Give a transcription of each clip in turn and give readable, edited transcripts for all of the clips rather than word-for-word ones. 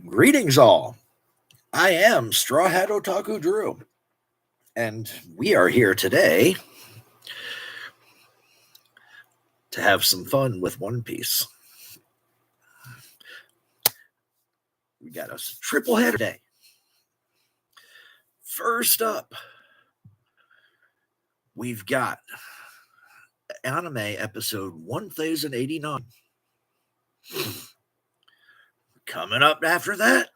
Greetings, all. I am StrawhatOtakuDrew, and we are here today to have some fun with One Piece. We got a triple header today. First up, we've got anime episode 1089. Coming up after that,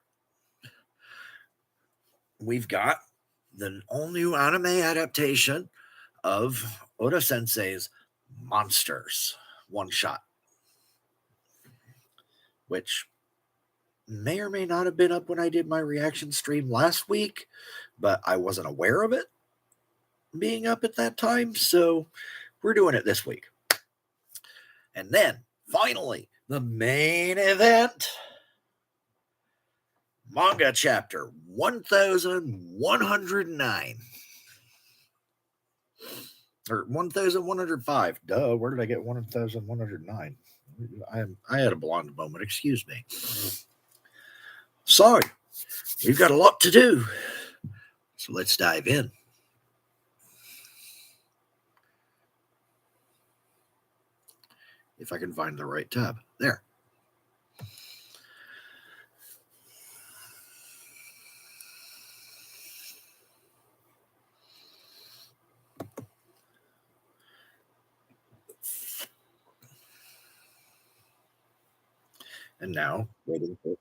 we've got the all-new anime adaptation of Oda-sensei's Monsters one-shot, which may or may not have been up when I did my reaction stream last week, but I wasn't aware of it being up at that time, so we're doing it this week. And then, finally, the main event, Manga chapter 1109. Or 1105. Duh, where did I get 1109? I had a blonde moment, excuse me. Sorry, we've got a lot to do. So let's dive in. If I can find the right tab. There. And now, waiting for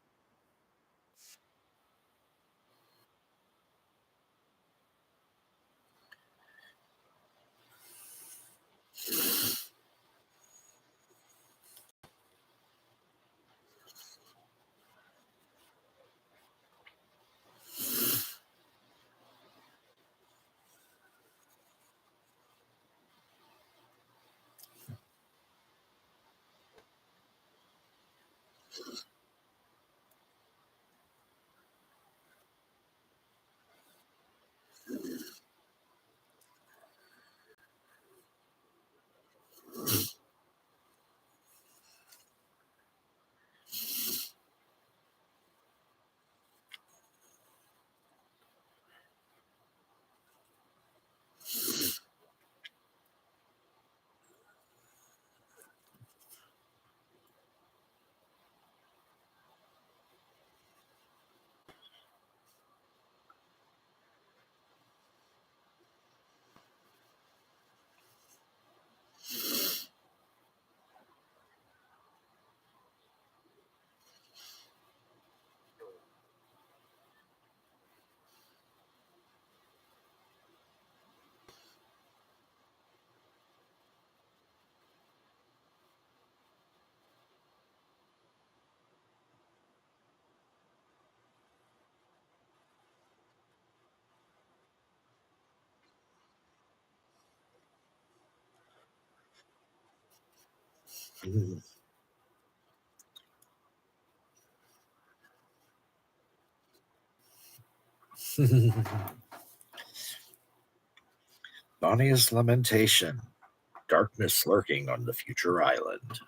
Bonnie's lamentation. Darkness lurking on the future island.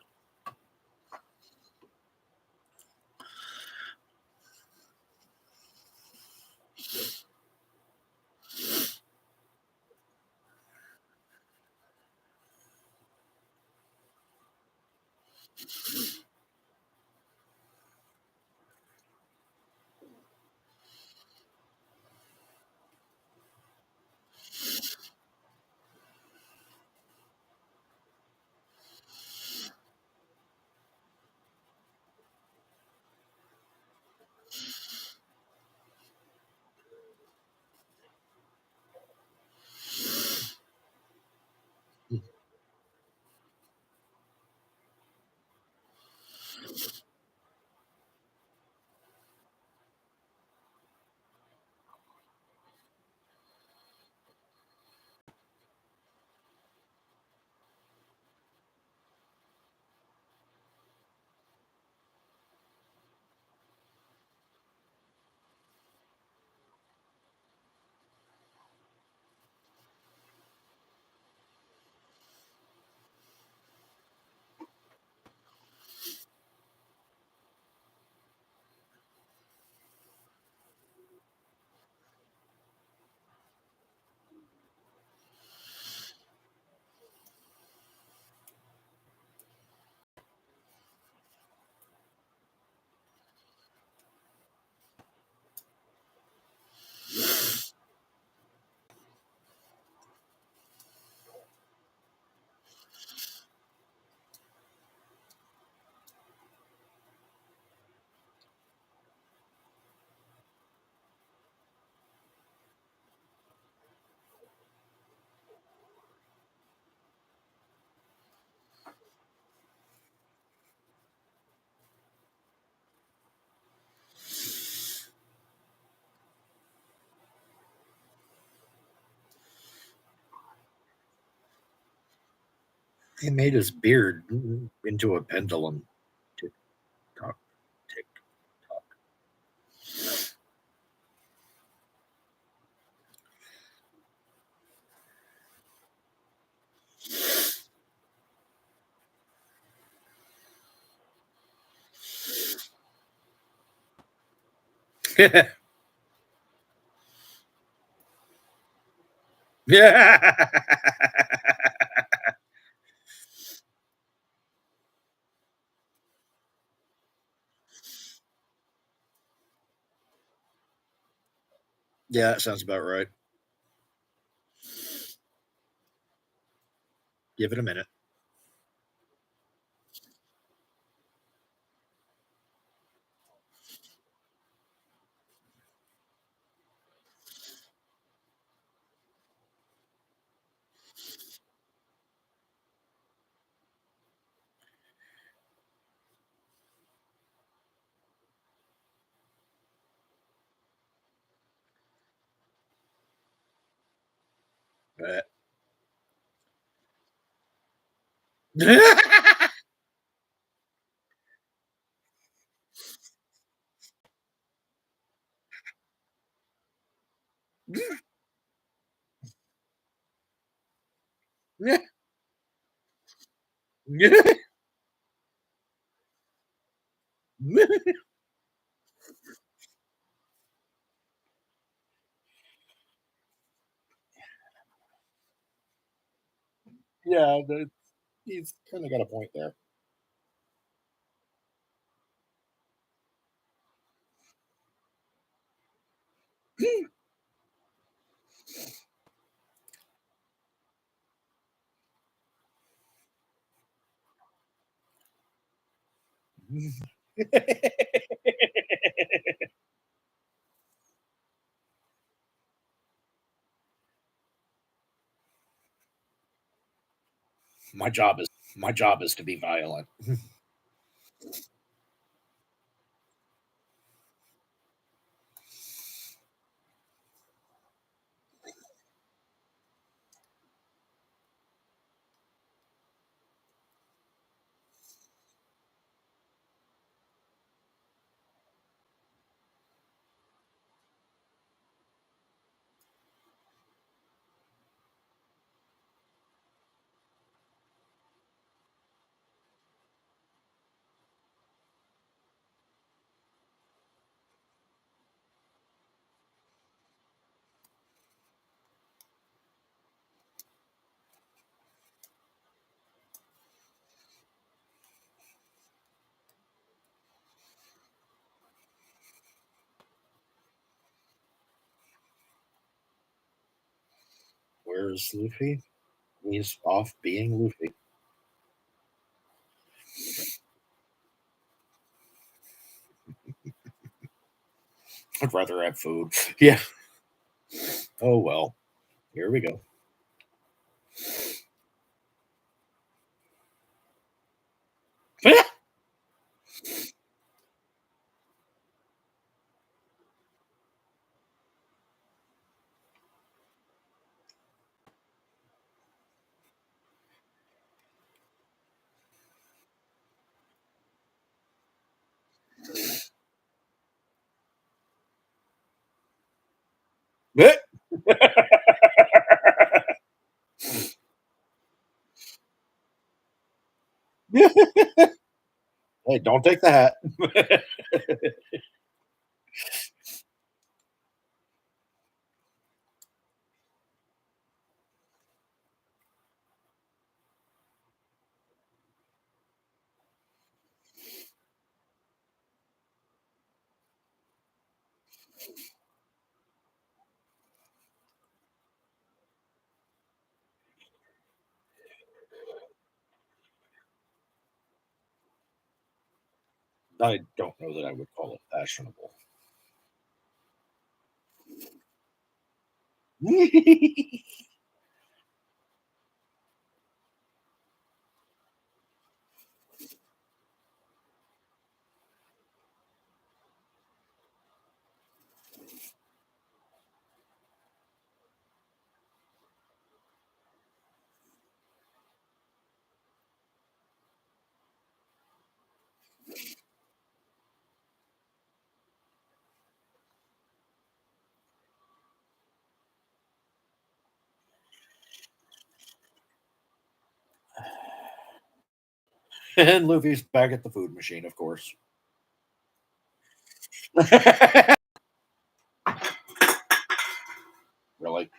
He made his beard into a pendulum. Tick tock, tick tock. Yeah. Yeah, that sounds about right. Give it a minute. Uh, Yeah, he's kind of got a point there. My job is to be violent. Where's Luffy? He's off being Luffy. I'd rather have food. Yeah. Oh well. Here we go. Hey, don't take the hat. I don't know that I would call it fashionable. And Luffy's back at the food machine, of course. Really.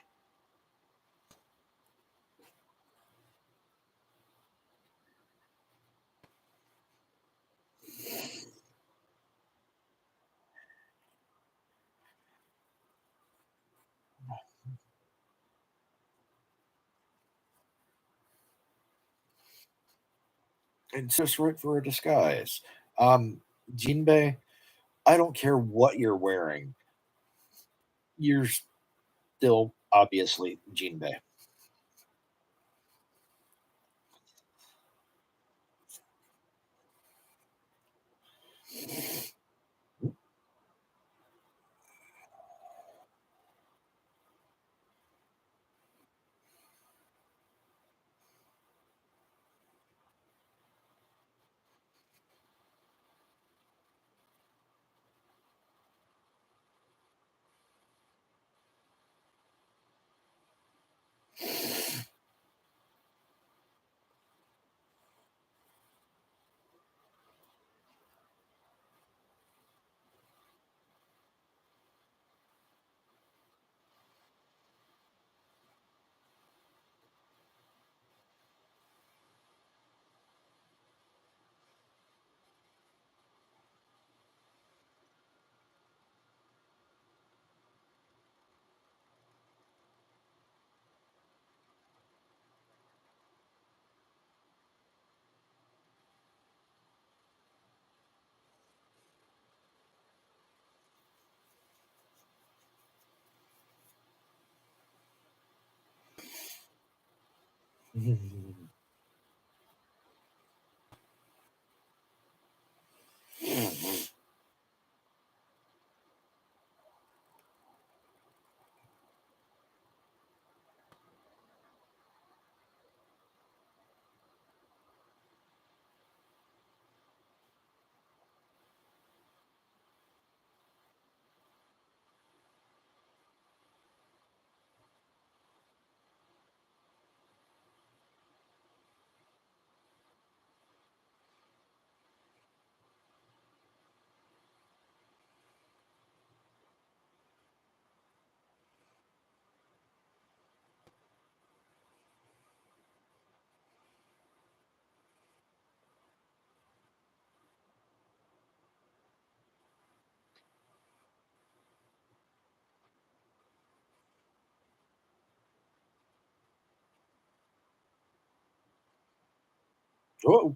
It's just right for a disguise. Jinbei, I don't care what you're wearing. You're still obviously Jinbei. Oh,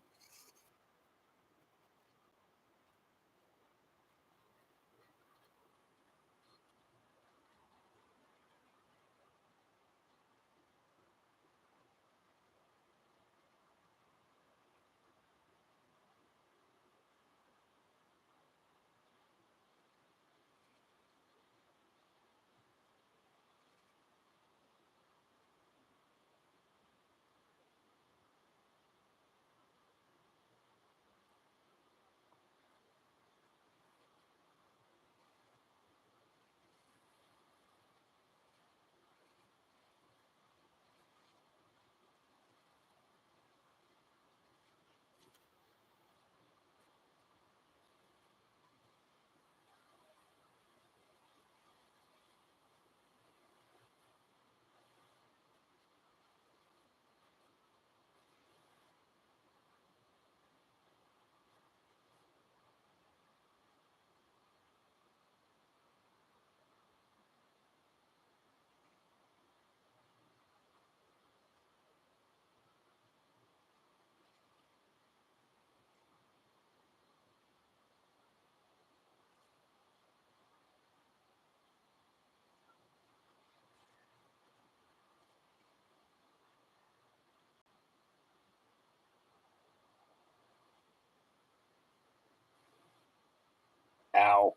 ow,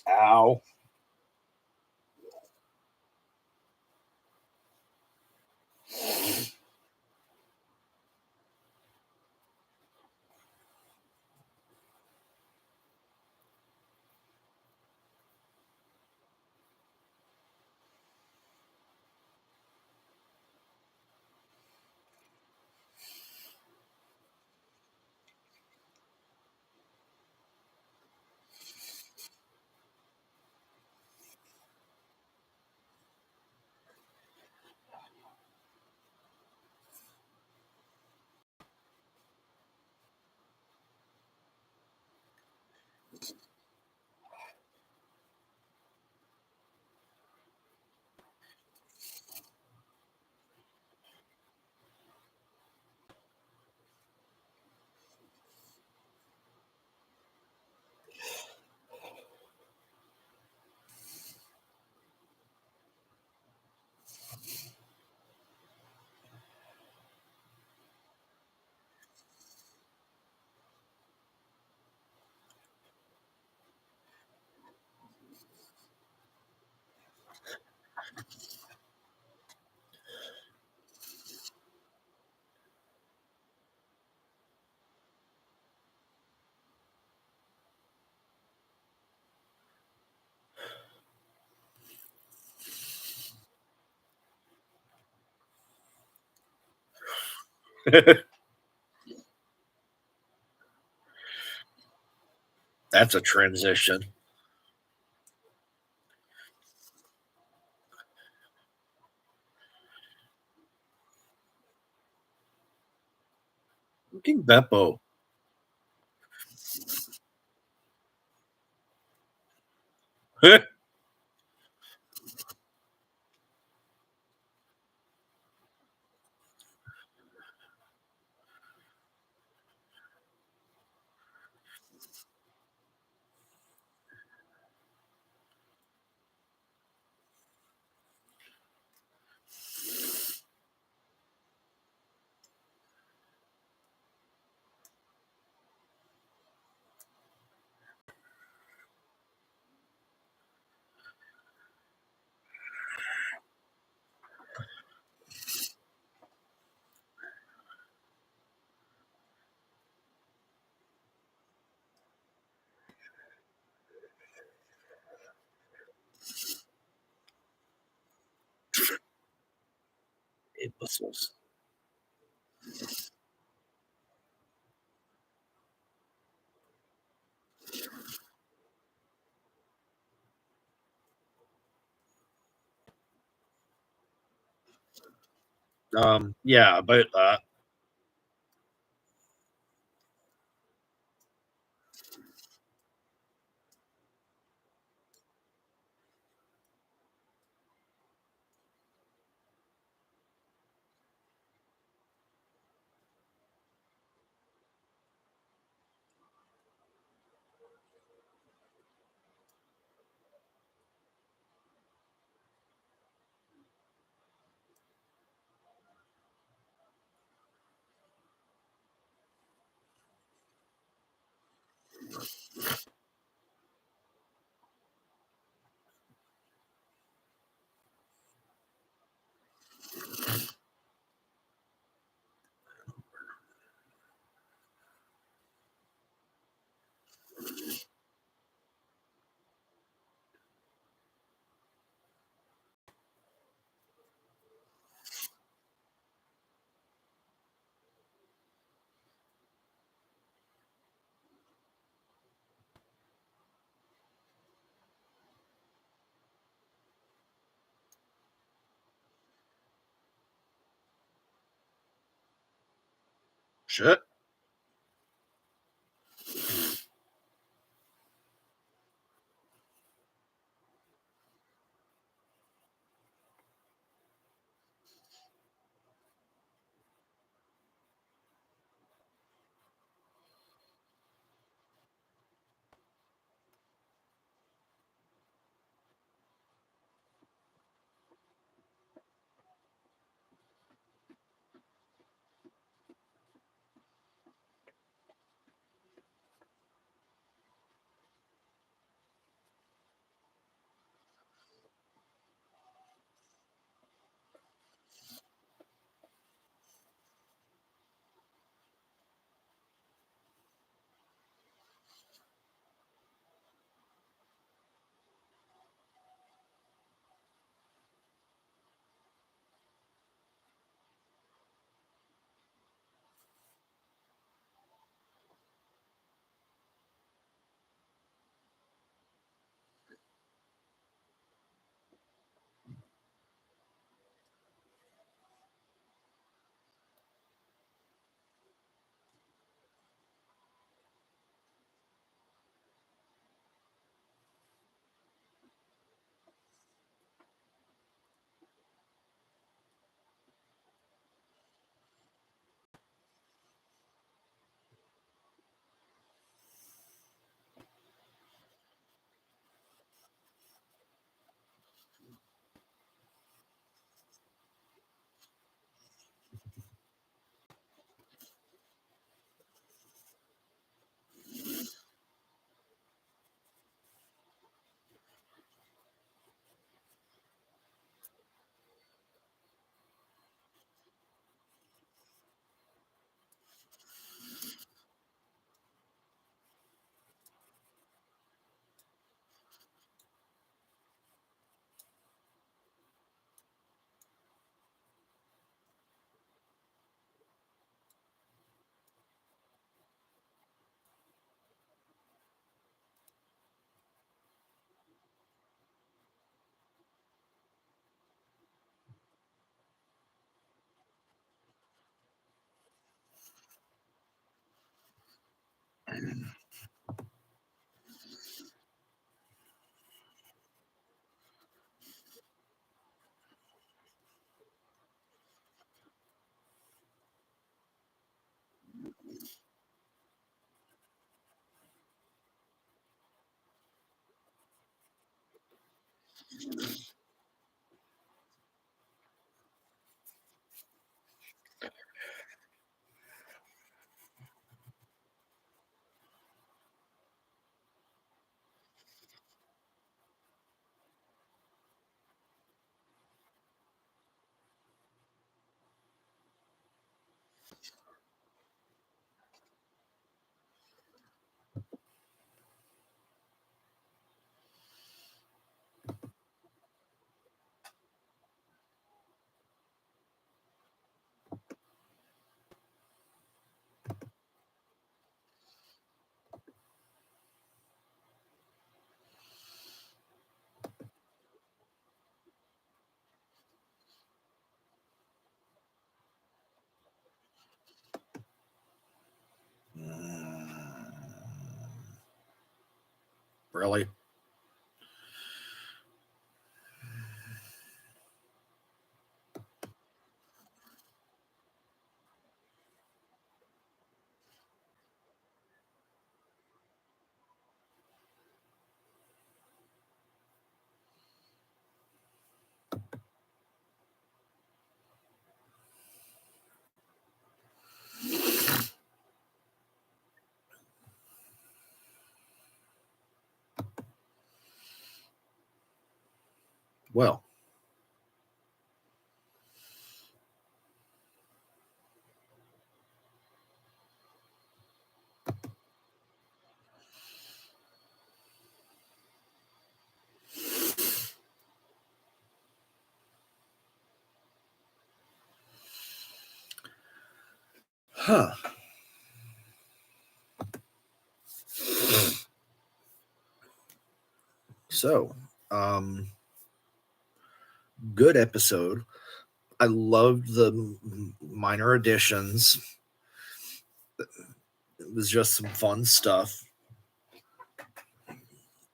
ow. That's a transition. King Beppo. Imbeciles. Yeah, about that. Shit. Really? Well, huh. So, um, good episode. I loved the minor additions. It was just some fun stuff.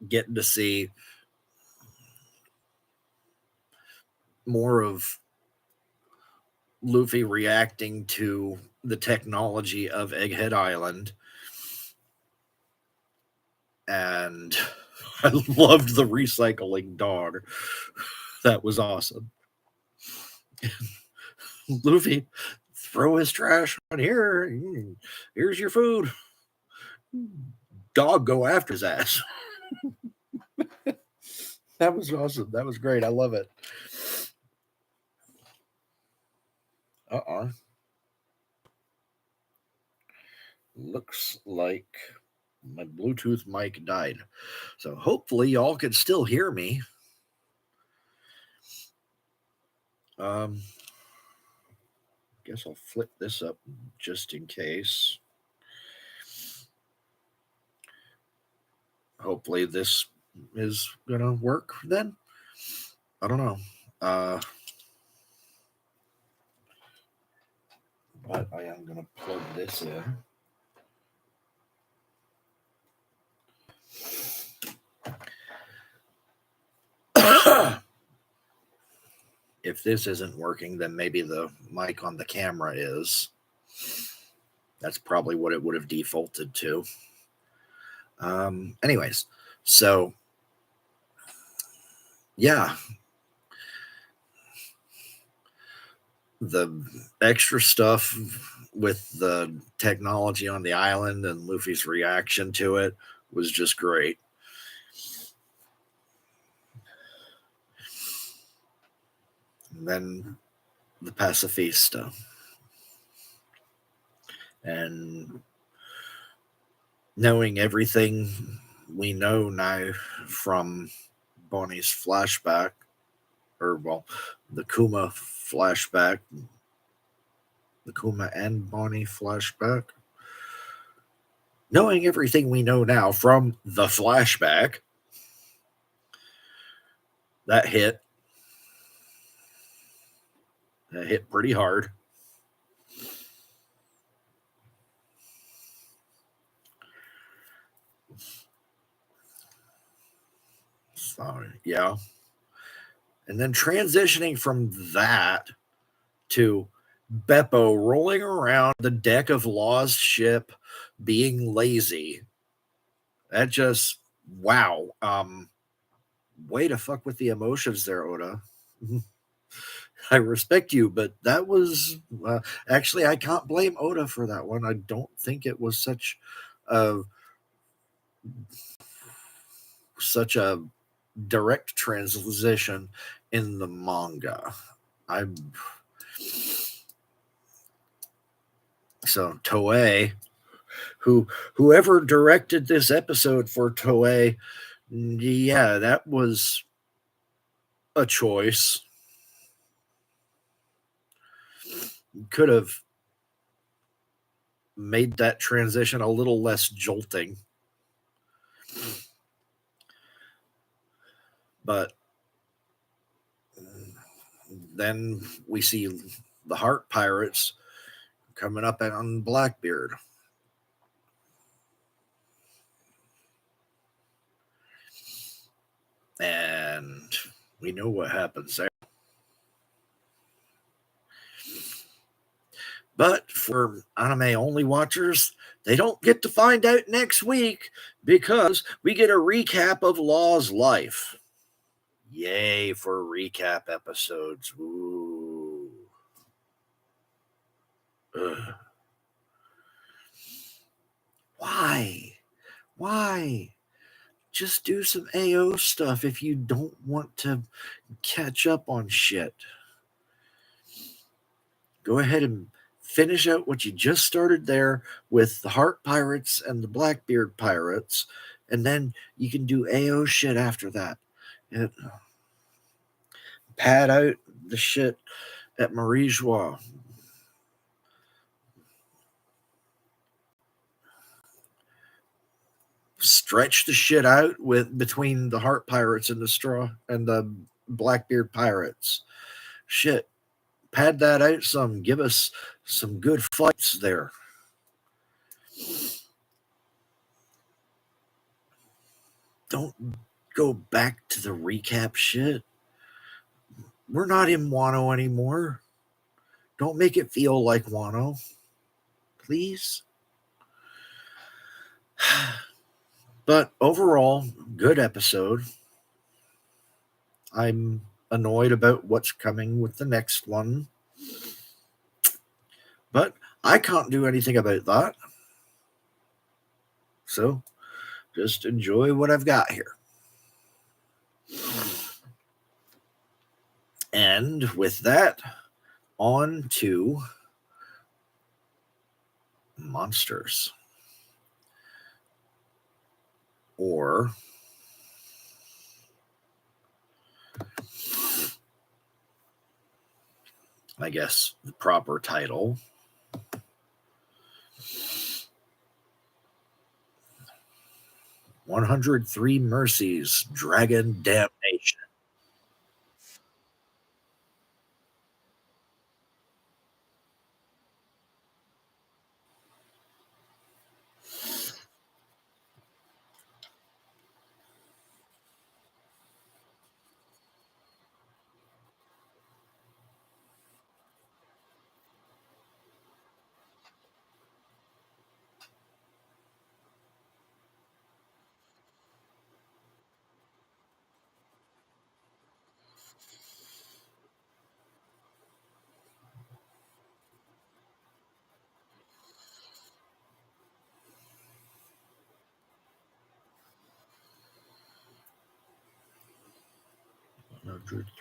Getting to see more of Luffy reacting to the technology of Egghead Island. And I loved the recycling dog. That was awesome. Luffy, throw his trash on here. Here's your food. Dog go after his ass. That was awesome. That was great. I love it. Uh-uh. Looks like my Bluetooth mic died. So hopefully y'all can still hear me. Guess I'll flip this up just in case. Hopefully this is gonna work then. I don't know. But I am gonna plug this in. If this isn't working, then maybe the mic on the camera is. That's probably what it would have defaulted to. Anyways, so yeah, the extra stuff with the technology on the island and Luffy's reaction to it was just great. And then the pacifista. And knowing everything we know now from Bonnie's flashback, or well, the Kuma flashback, the Kuma and Bonnie flashback. Knowing everything we know now from the flashback, that hit. That hit pretty hard. So, yeah. And then transitioning from that to Beppo rolling around the deck of Law's ship being lazy. That just, wow. Way to fuck with the emotions there, Oda. I respect you, but that was actually, I can't blame Oda for that one. I don't think it was a such a direct transition in the manga. I so Toei, whoever directed this episode for Toei, yeah, that was a choice. Could have made that transition a little less jolting. But then we see the Heart Pirates coming up on Blackbeard. We know what happens there. But for anime only watchers, they don't get to find out next week because we get a recap of Law's life. Yay for recap episodes. Ooh. Ugh. Why? Why? Just do some AO stuff if you don't want to catch up on shit. Go ahead and finish out what you just started there with the Heart Pirates and the Blackbeard Pirates, and then you can do AO shit after that. And pad out the shit at Marie Joie. Stretch the shit out with between the Heart Pirates and the Blackbeard Pirates. Shit, pad that out some. Give us some good fights there. Don't go back to the recap shit. We're not in Wano anymore. Don't make it feel like Wano. Please. But overall, good episode. I'm annoyed about what's coming with the next one. But I can't do anything about that. So just enjoy what I've got here. And with that, on to monsters. Or I guess the proper title, 103 Mercies, Dragon Damnation.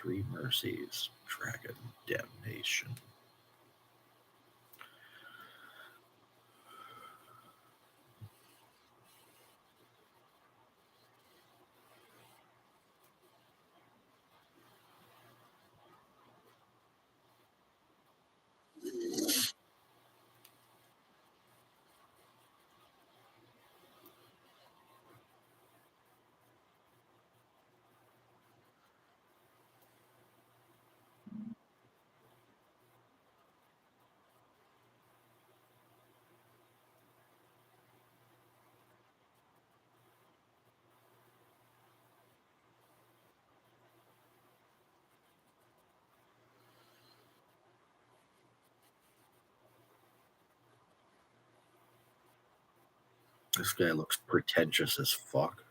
Three Mercies, Dragon Damnation. This guy looks pretentious as fuck.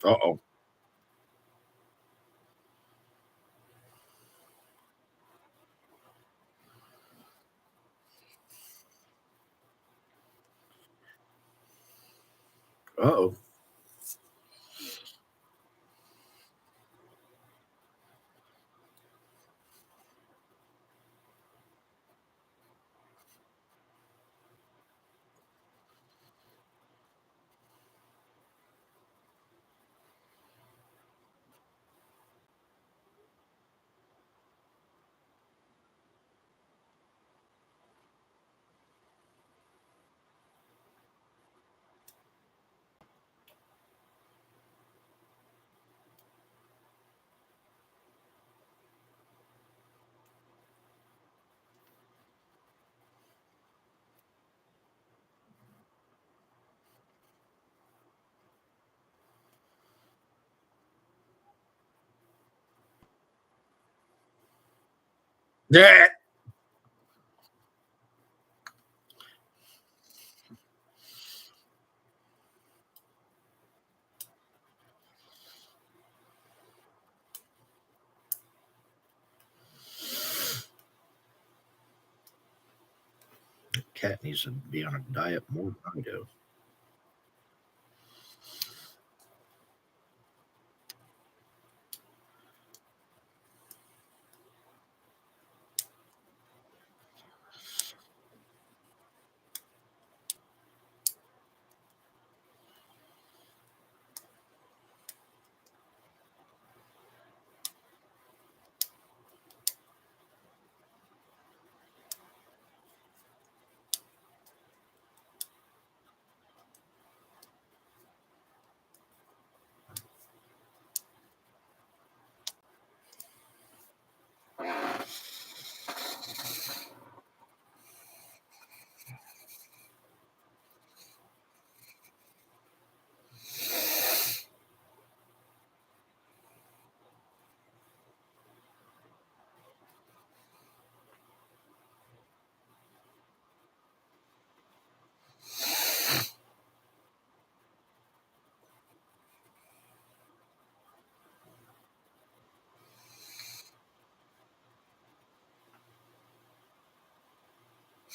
Uh oh. Uh oh. Yeah. Cat needs to be on a diet more than I do.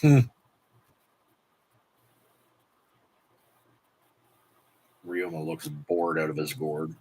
Hmm. Ryoma looks bored out of his gourd.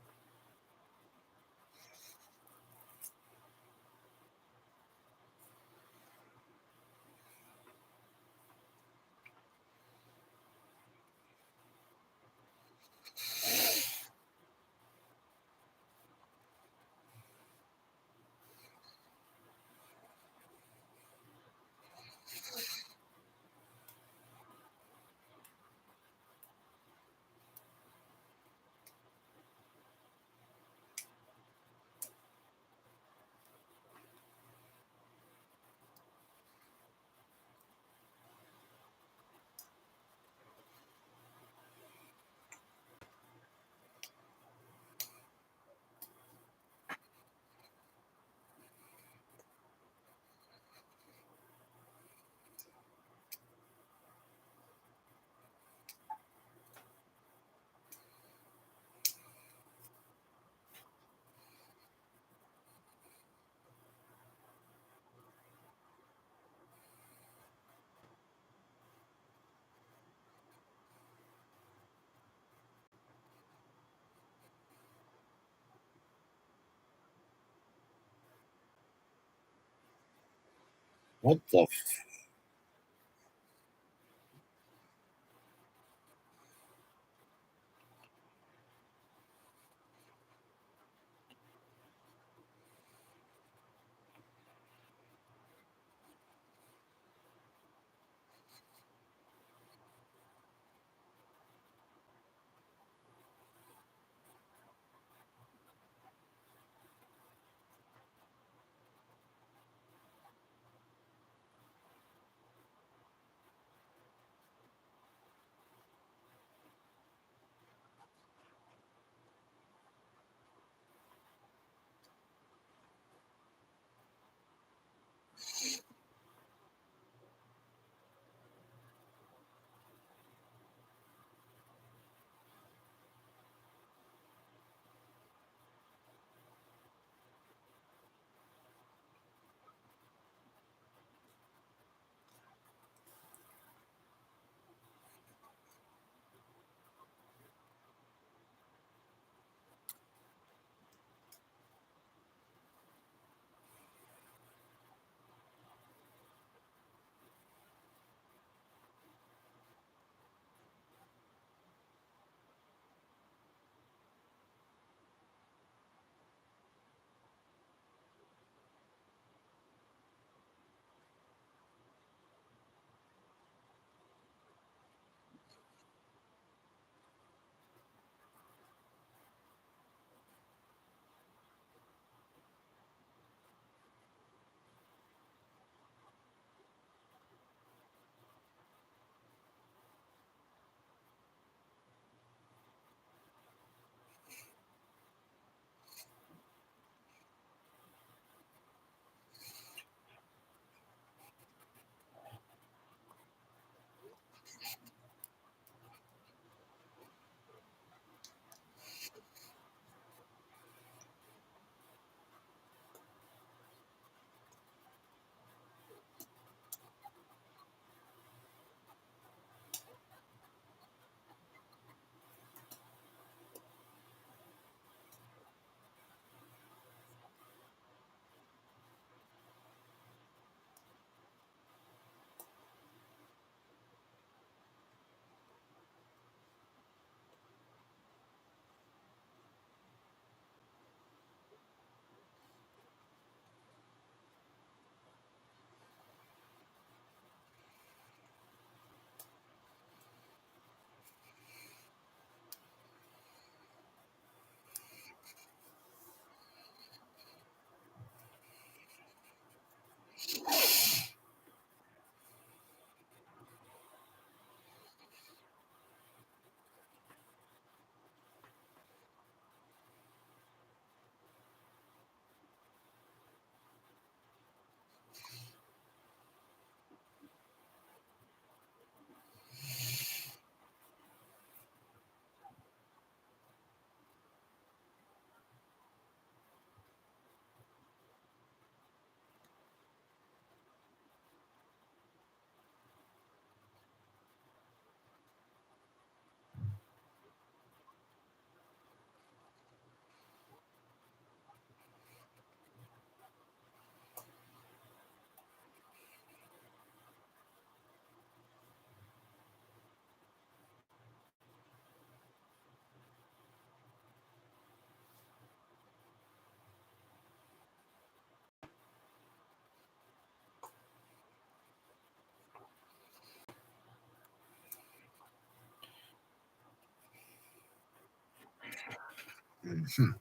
What the? Mhm.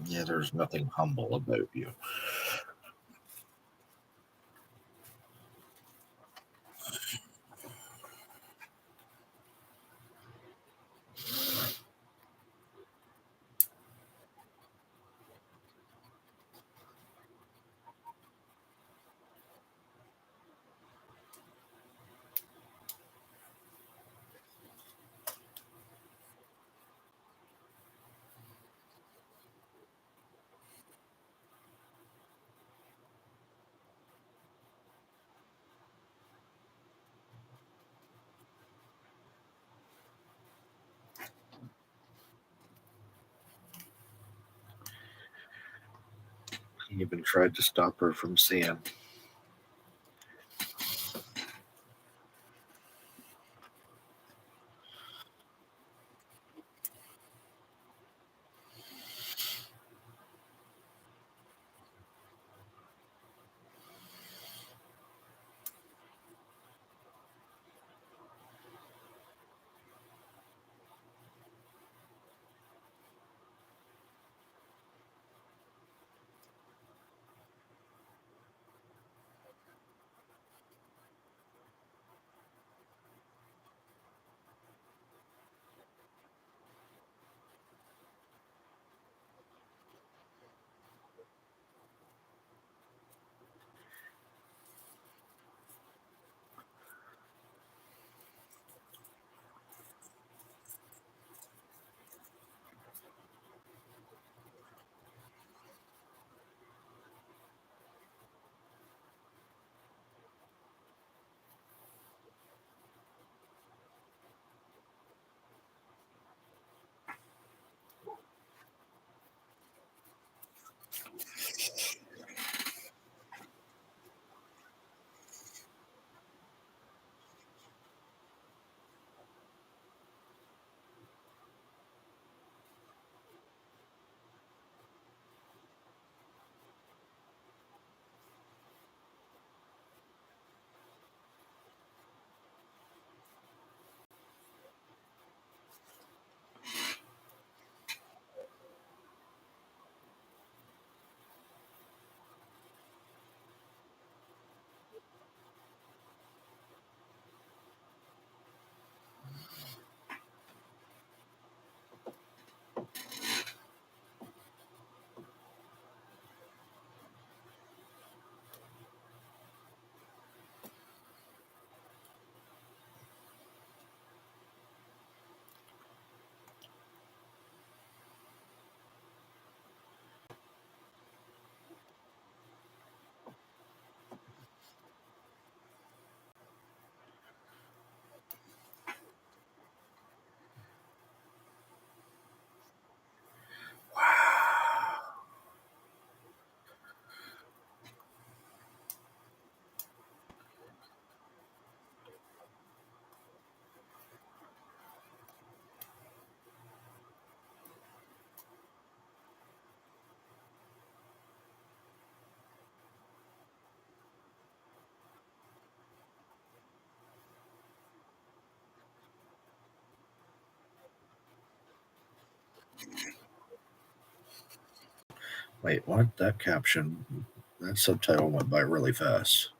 Yeah, there's nothing humble about you. He even tried to stop her from seeing. Wait, what? That subtitle went by really fast.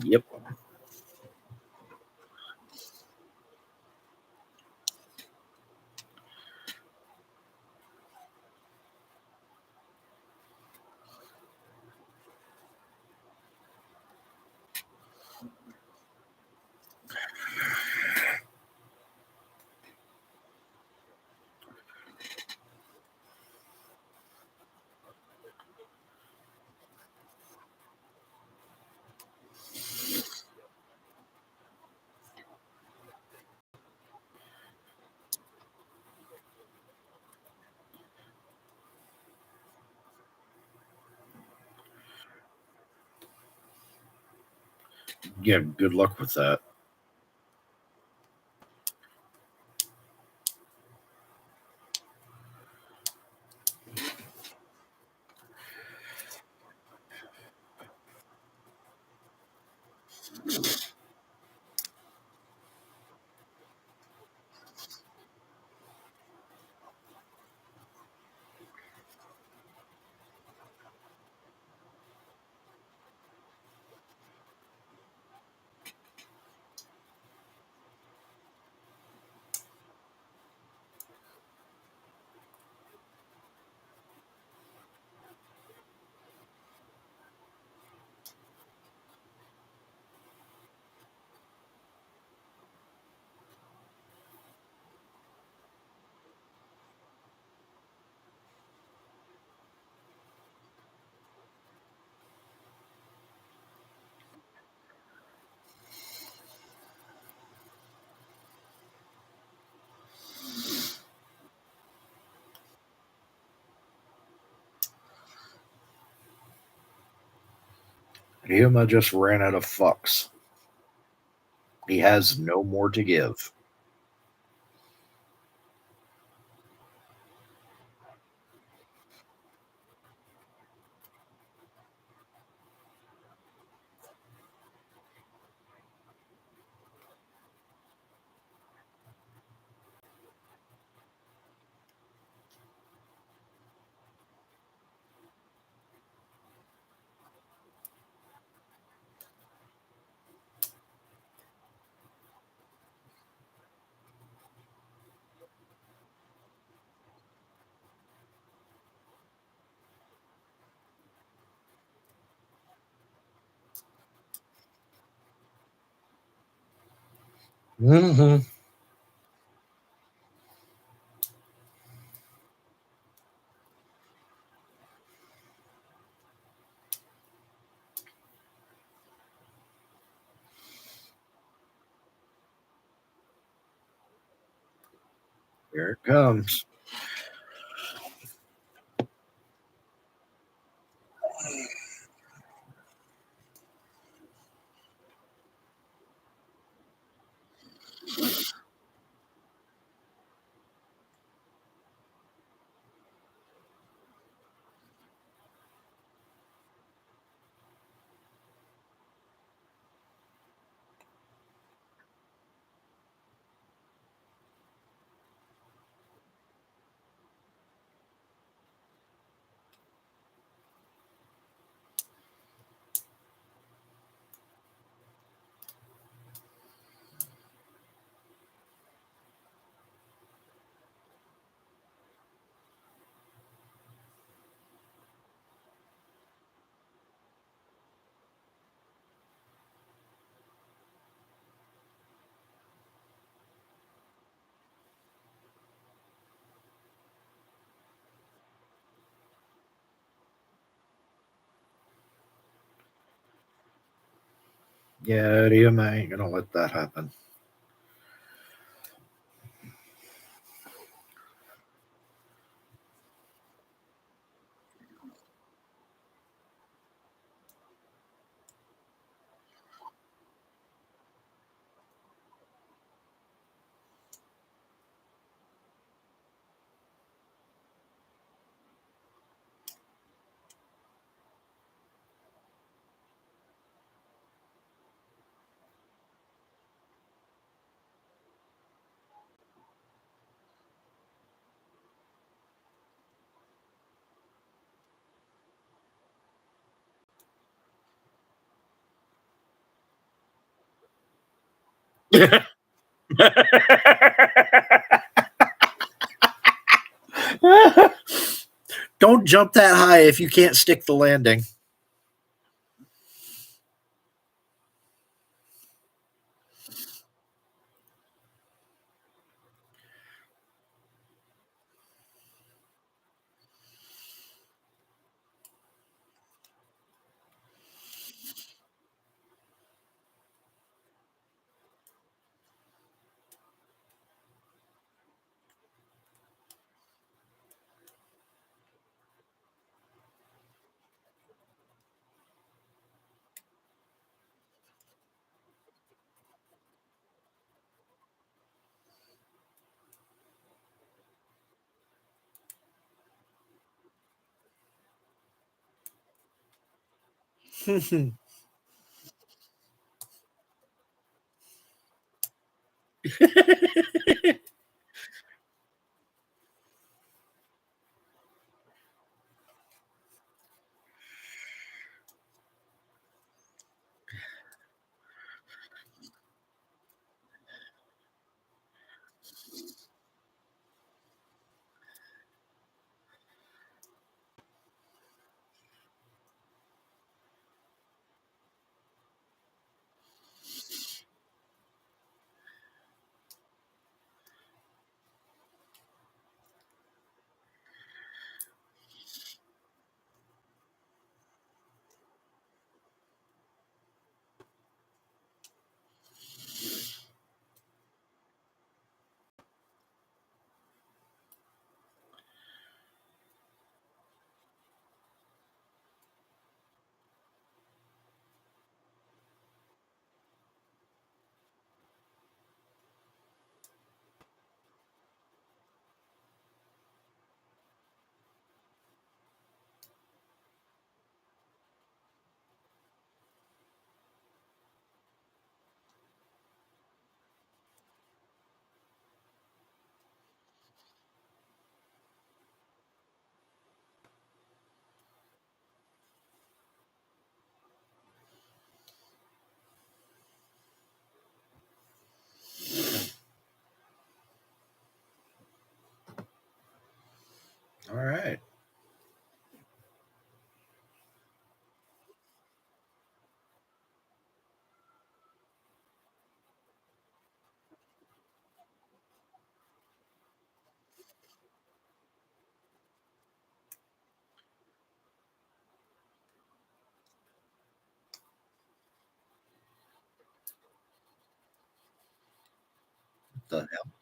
Yep. Yeah, good luck with that. Ryuma just ran out of fucks. He has no more to give. Mm-hmm. Here it comes. Yeah, I ain't gonna let that happen. Don't jump that high if you can't stick the landing. All right. The hell?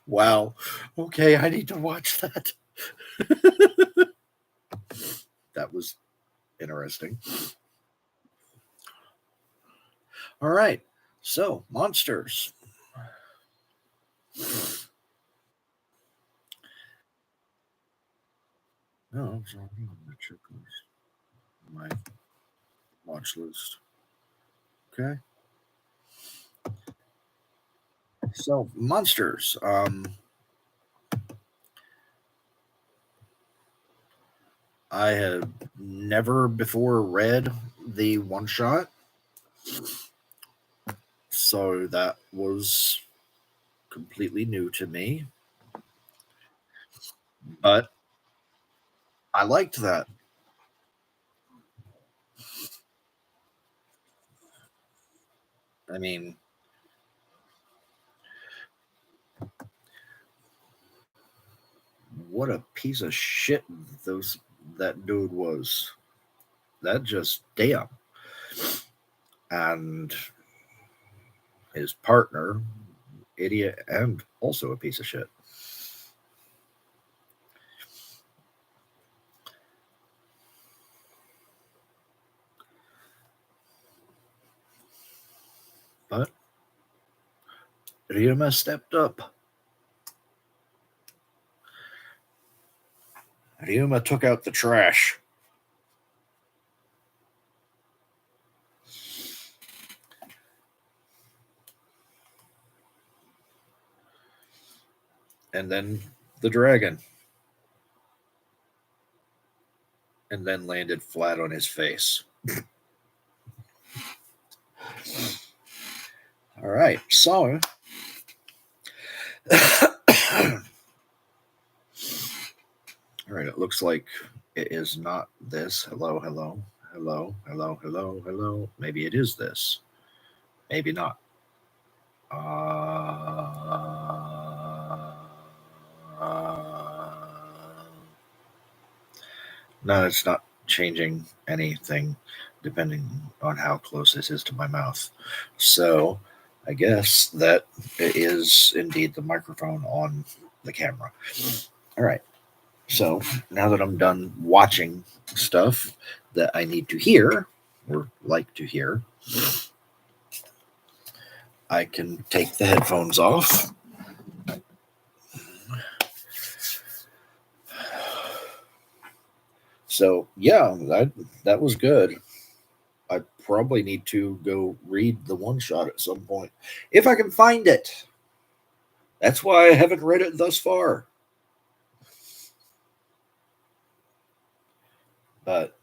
Wow. Okay, I need to watch that. That was interesting. All right. So, monsters. No, I'm sorry. I'm gonna check my watch list. Okay. So, monsters. I have never before read the one shot, so that was completely new to me. But I liked that. I mean, what a piece of shit those that dude was. That just damn. And his partner, idiot, and also a piece of shit. But Ryuma stepped up. Ryuma took out the trash. And then the dragon. And then landed flat on his face. All right. So all right, it looks like it is not this. Hello, hello, hello, hello, hello, hello. Maybe it is this. Maybe not. No, it's not changing anything depending on how close this is to my mouth. So I guess that it is indeed the microphone on the camera. All right. So now that I'm done watching stuff that I need to hear or like to hear, I can take the headphones off. So yeah, that was good. I probably need to go read the one shot at some point if I can find it. That's why I haven't read it thus far. But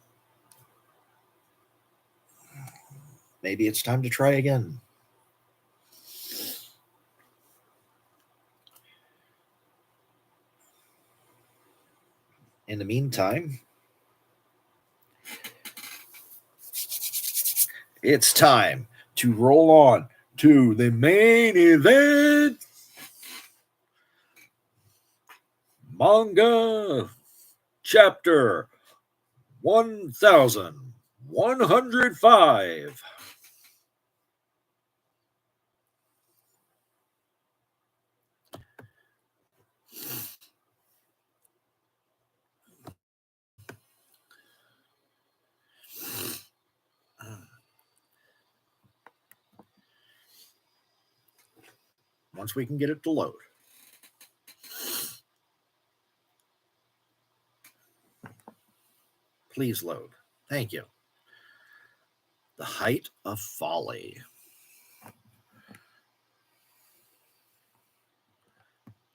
maybe it's time to try again. In the meantime, it's time to roll on to the main event. Manga chapter 1105. Once we can get it to load. Please load. Thank you. The height of folly.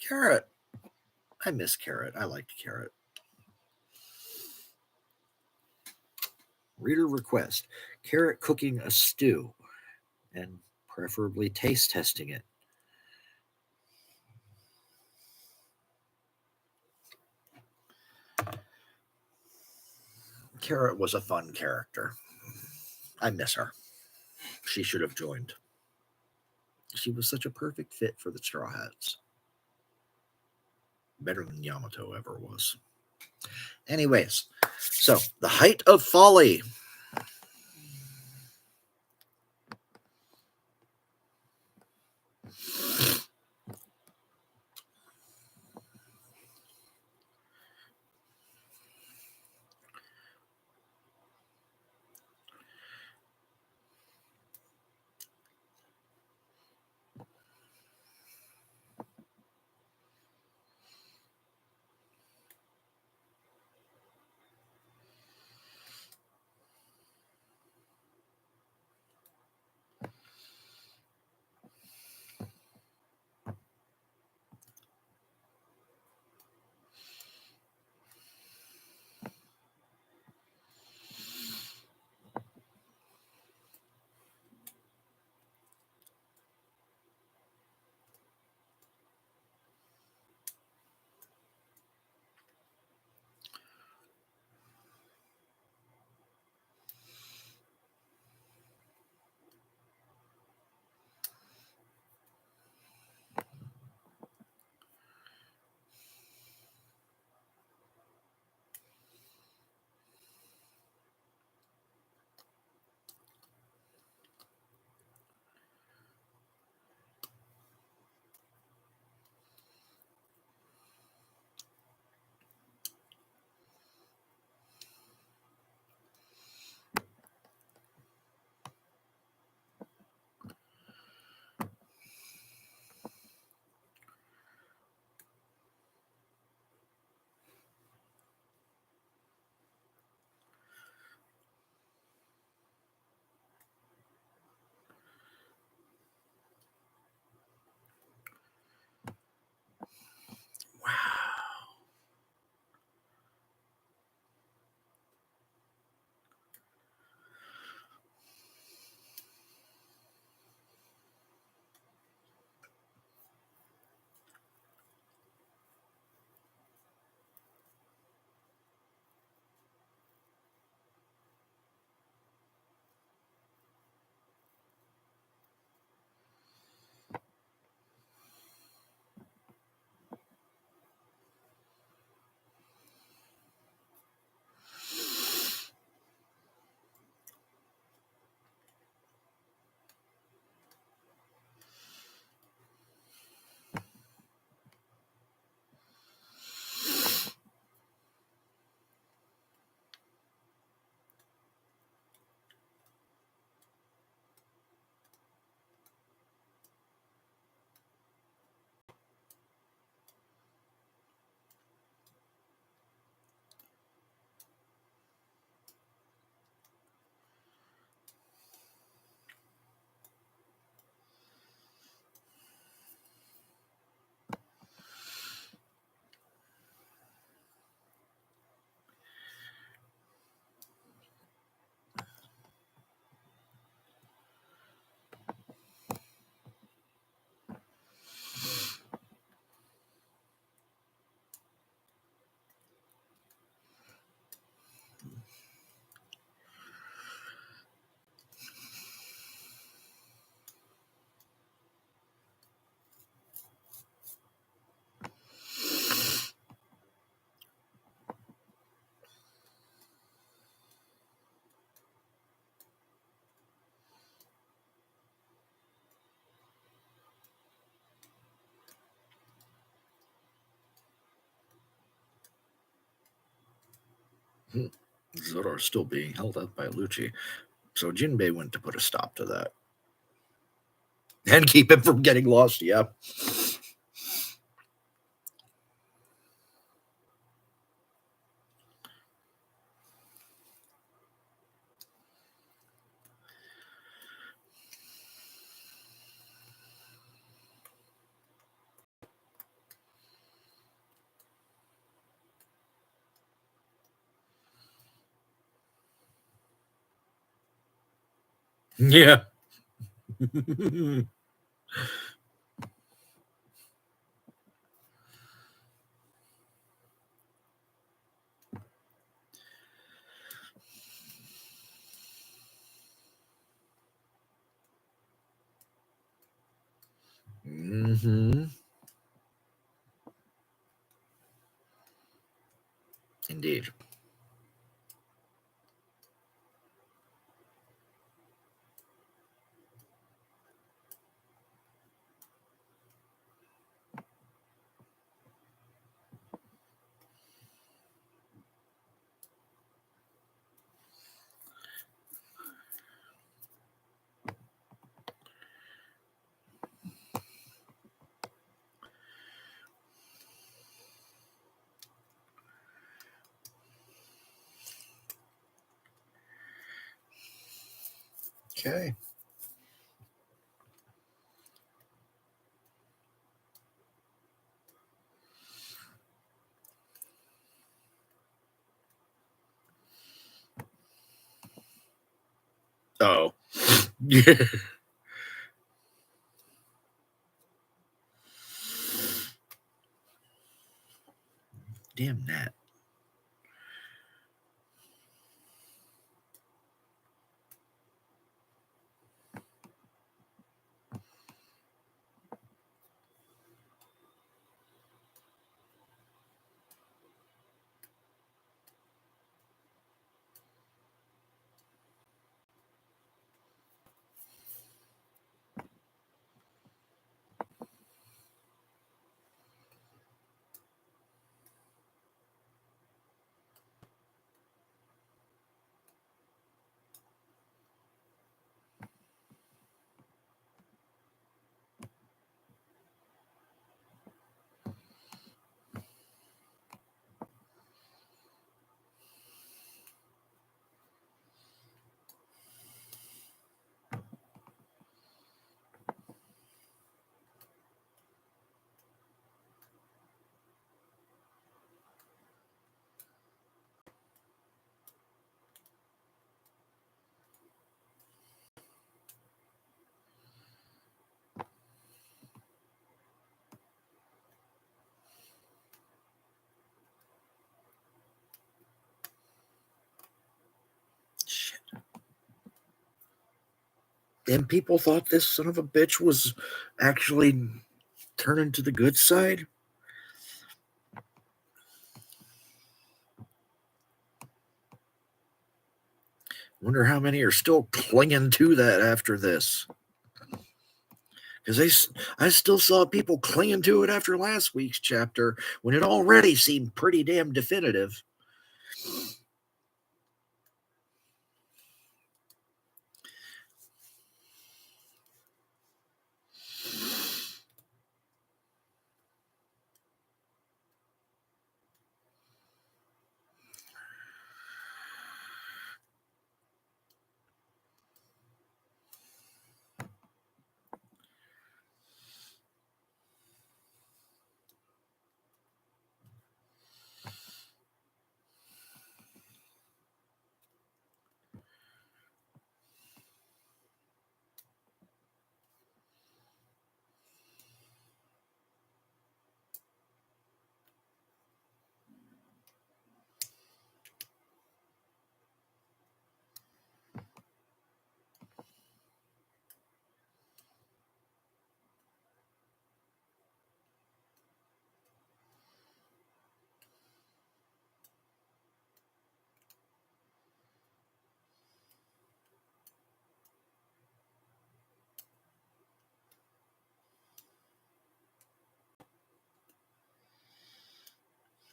Carrot. I miss Carrot. I liked Carrot. Reader request. Carrot cooking a stew and preferably taste testing it. Carrot was a fun character. I miss her. She should have joined. She was such a perfect fit for the Straw Hats. Better than Yamato ever was. Anyways, so the height of folly. Zoro still being held up by Lucci. So Jinbei went to put a stop to that. And keep him from getting lost, yeah. Yeah. Mm-hmm. Indeed. Okay. Oh. Yeah. Damn that. Shit. And people thought this son of a bitch was actually turning to the good side. Wonder how many are still clinging to that after this. Because I still saw people clinging to it after last week's chapter when it already seemed pretty damn definitive.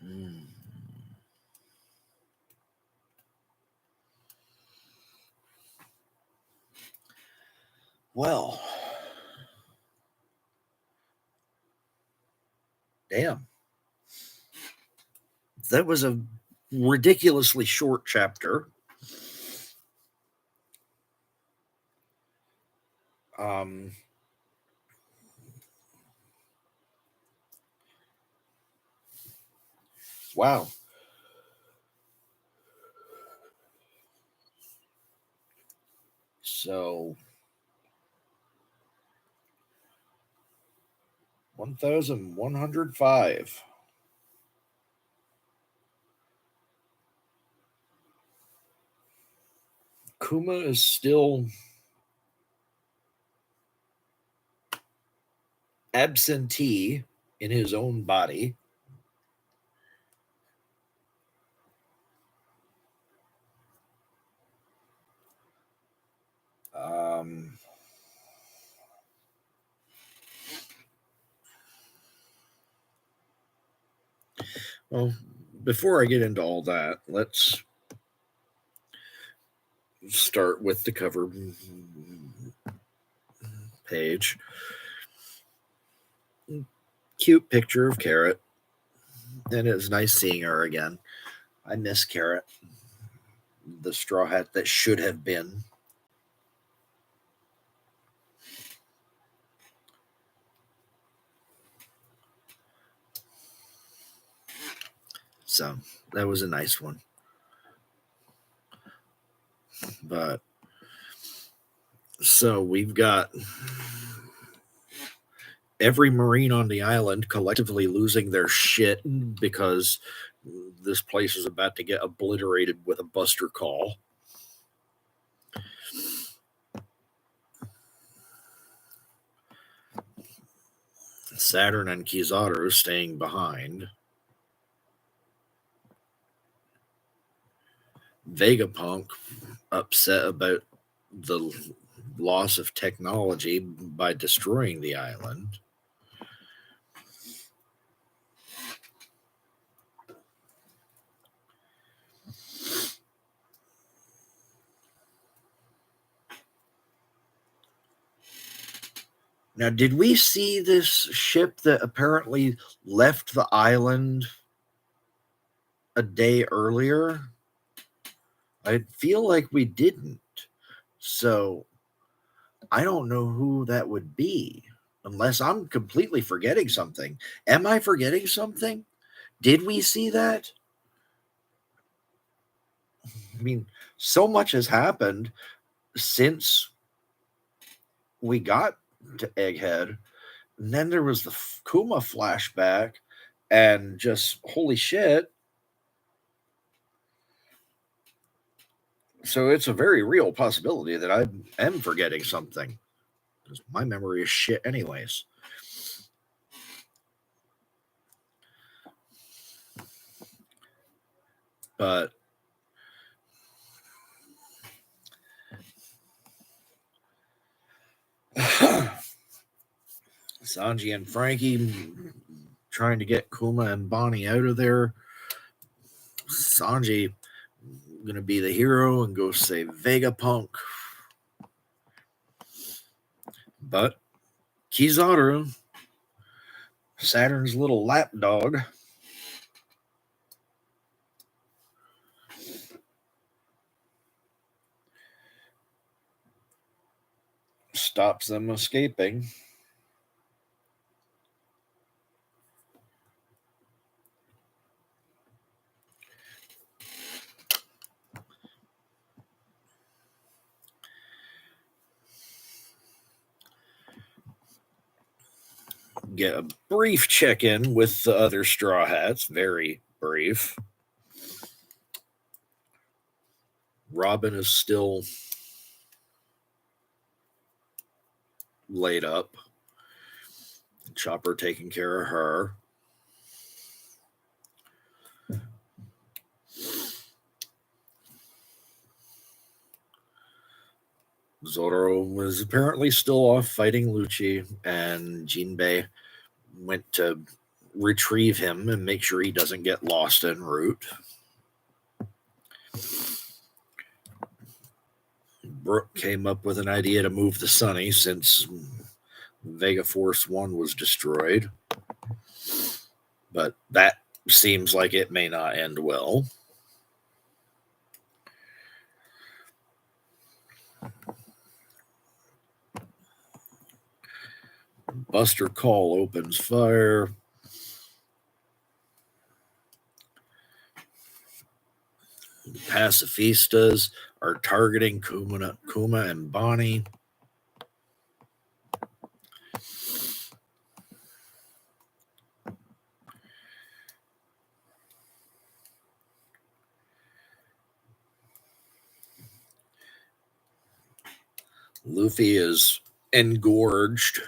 Hmm. Well, damn. That was a ridiculously short chapter. Um, wow. So 1,105. Kuma is still absentee in his own body. Well, before I get into all that, let's start with the cover page. Cute picture of Carrot. And it's nice seeing her again. I miss Carrot, the Straw Hat that should have been. So that was a nice one. But so we've got every Marine on the island collectively losing their shit because this place is about to get obliterated with a buster call. Saturn and Kizaru staying behind. Vegapunk upset about the loss of technology by destroying the island. Now, did we see this ship that apparently left the island a day earlier? I feel like we didn't. So I don't know who that would be, unless I'm completely forgetting something. Am I forgetting something? Did we see that? I mean, so much has happened since we got to Egghead. And then there was the Kuma flashback, and just holy shit. So it's a very real possibility that I am forgetting something, because my memory is shit anyways. But Sanji and Frankie trying to get Kuma and Bonnie out of there. Sanji going to be the hero and go save Vegapunk. But Kizaru, Saturn's little lapdog, stops them escaping. Get a brief check-in with the other Straw Hats, very brief. Robin is still laid up. Chopper taking care of her. Zoro was apparently still off fighting Lucci, and Jinbei went to retrieve him and make sure he doesn't get lost en route. Brooke came up with an idea to move the Sunny since Vega Force 1 was destroyed. But that seems like it may not end well. Buster Call opens fire. Pacifistas are targeting Kuma and Bonnie. Luffy is engorged.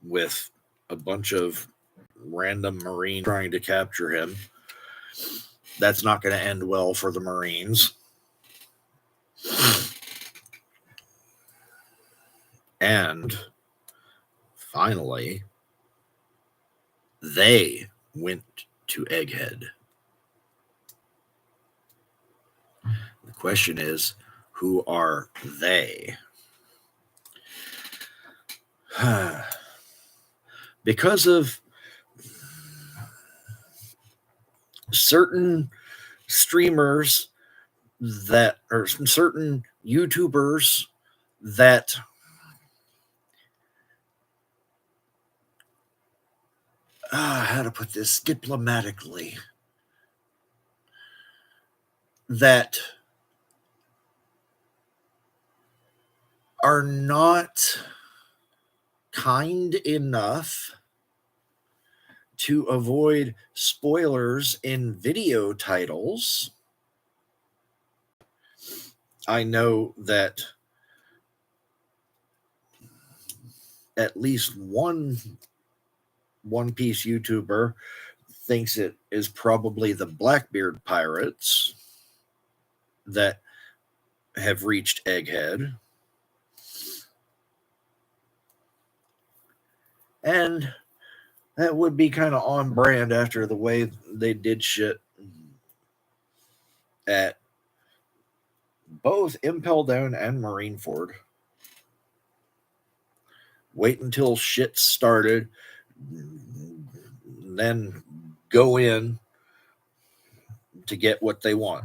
With a bunch of random Marines trying to capture him. That's not going to end well for the Marines. And finally, they went to Egghead. The question is, who are they? Because of certain streamers that, or certain YouTubers that how to put this diplomatically, that are not kind enough to avoid spoilers in video titles. I know that at least one One Piece YouTuber thinks it is probably the Blackbeard pirates that have reached Egghead. And that would be kind of on brand after the way they did shit at both Impel Down and Marineford. Wait until shit started, then go in to get what they want.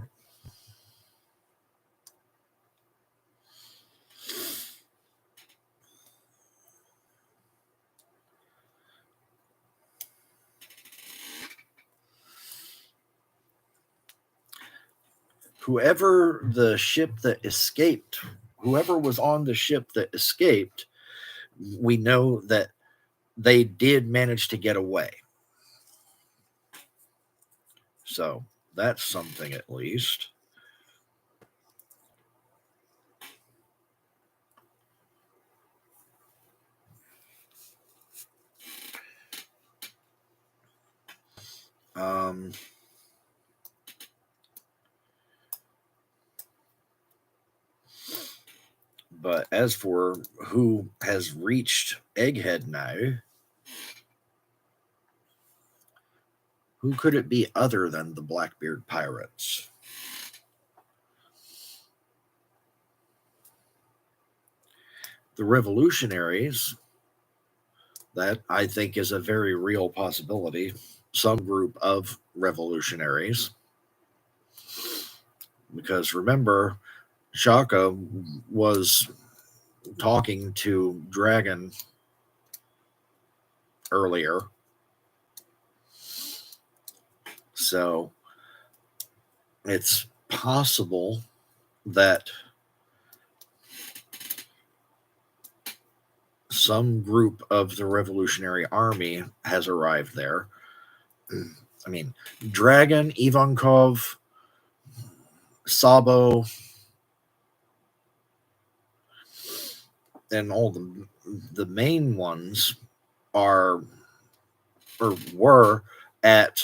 Whoever was on the ship that escaped, we know that they did manage to get away. So that's something at least. But as for who has reached Egghead now, who could it be other than the Blackbeard pirates? The revolutionaries, that I think is a very real possibility. Some group of revolutionaries. Because remember, Shaka was talking to Dragon earlier. So it's possible that some group of the Revolutionary Army has arrived there. I mean, Dragon, Ivankov, Sabo, and all the main ones are or were at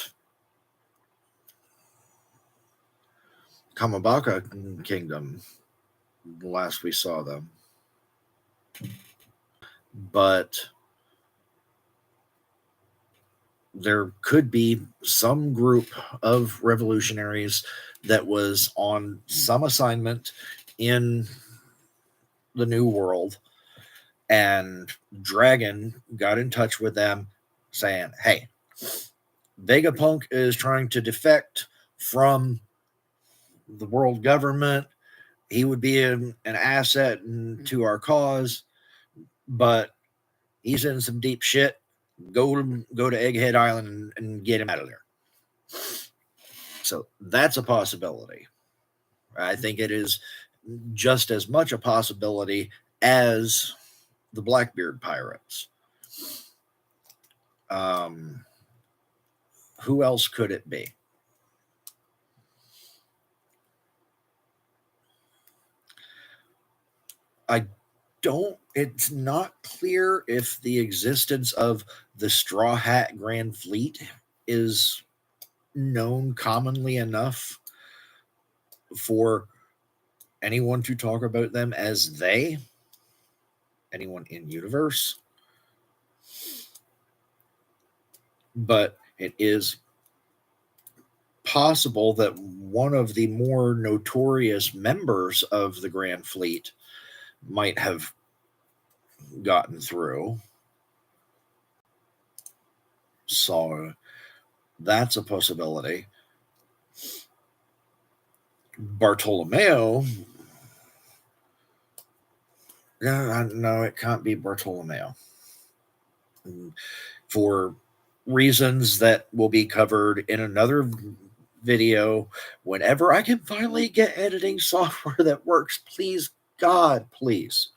Kamabaka Kingdom the last we saw them. But there could be some group of revolutionaries that was on some assignment in the New World, and Dragon got in touch with them saying, hey, Vegapunk is trying to defect from the world government. He would be an asset to our cause, but he's in some deep shit. Go to Egghead Island and get him out of there. So that's a possibility. I think it is just as much a possibility as the Blackbeard pirates. Who else could it be? It's not clear if the existence of the Straw Hat Grand Fleet is known commonly enough for anyone to talk about them as they, anyone in universe. But it is possible that one of the more notorious members of the Grand Fleet might have gotten through. So that's a possibility. Bartolomeo. No, it can't be Bartolomeo. For reasons that will be covered in another video whenever I can finally get editing software that works. Please, God, please.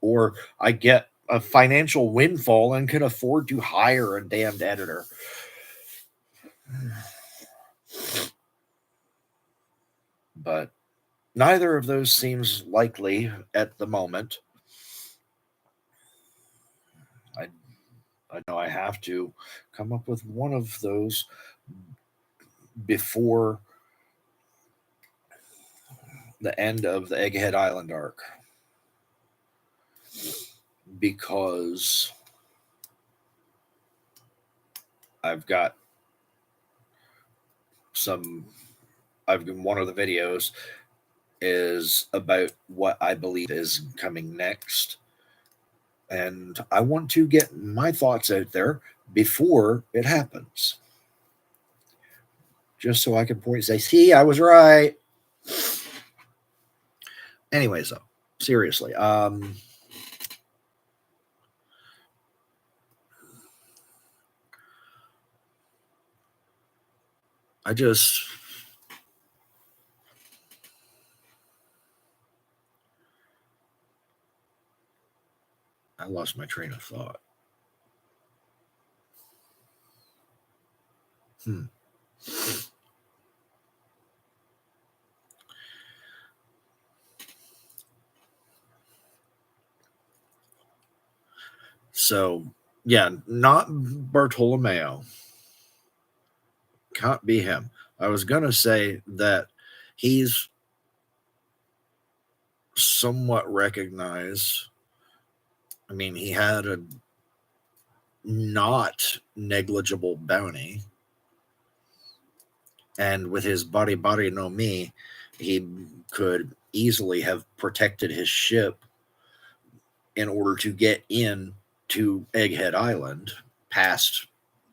Or I get a financial windfall and can afford to hire a damned editor. But neither of those seems likely at the moment. I know I have to come up with one of those before the end of the Egghead Island arc, because I've got one of the videos is about what I believe is coming next, and I want to get my thoughts out there before it happens, just so I can point and say, see, I was right. Anyways, though, seriously, I lost my train of thought. So, yeah, not Bartolomeo. Can't be him. I was going to say that he's somewhat recognized. I mean, he had a not negligible bounty. And with his Bari Bari no Mi, he could easily have protected his ship in order to get in to Egghead Island past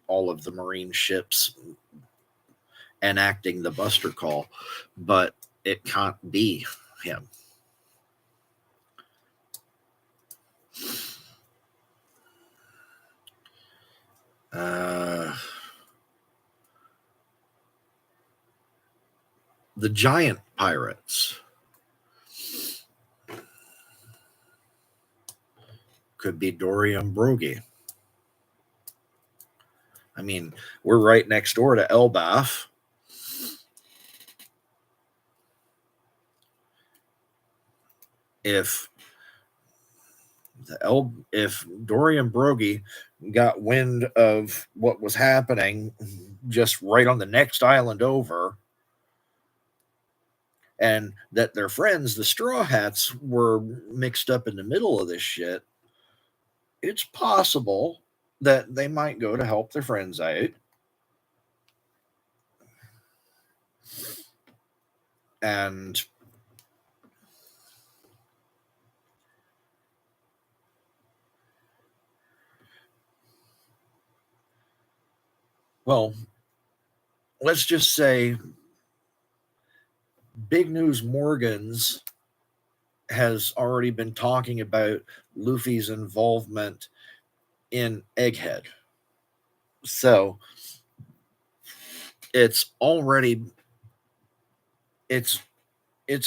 all of the Marine ships enacting the Buster Call, but it can't be him. The giant pirates could be Dorian Broggie. I mean, we're right next door to Elbaf. If Dorian Broggie got wind of what was happening just right on the next island over, and that their friends, the Straw Hats, were mixed up in the middle of this shit, it's possible that they might go to help their friends out. And well, let's just say Big News Morgans has already been talking about Luffy's involvement in Egghead. So it's already it's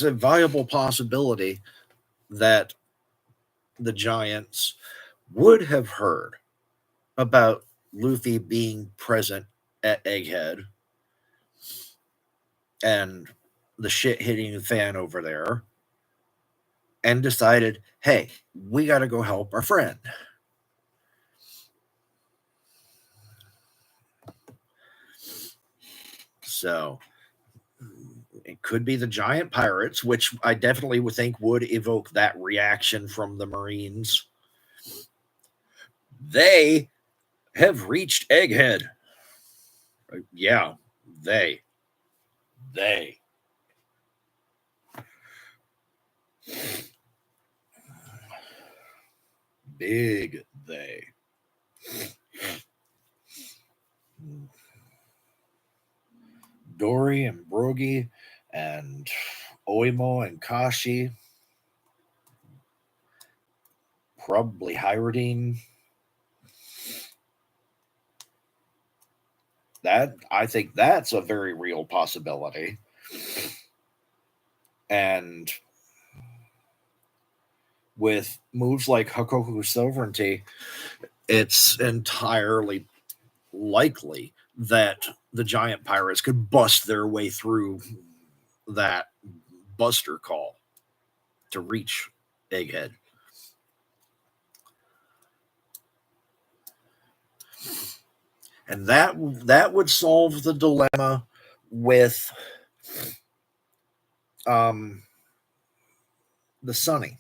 a viable possibility that the Giants would have heard about Luffy being present at Egghead and the shit hitting the fan over there, and decided, hey, we got to go help our friend. So it could be the giant pirates, which I definitely would think would evoke that reaction from the Marines. They have reached Egghead. Yeah, they. Big they. Dory and Brogy and Oimo and Kashi. Probably Hyrodine. I think that's a very real possibility. And with moves like Hakoku Sovereignty, it's entirely likely that the giant pirates could bust their way through that buster call to reach Egghead. And that would solve the dilemma with the Sunny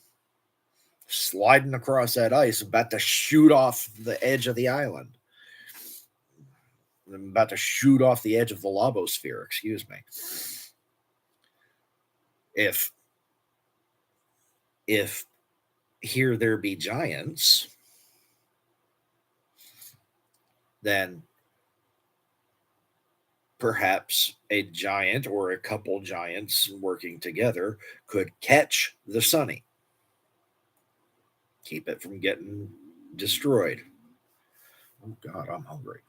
sliding across that ice, about to shoot off the edge of the island. I'm about to shoot off the edge of the Lobosphere, excuse me. If here there be giants, then perhaps a giant or a couple giants working together could catch the Sunny. Keep it from getting destroyed. Oh God, I'm hungry.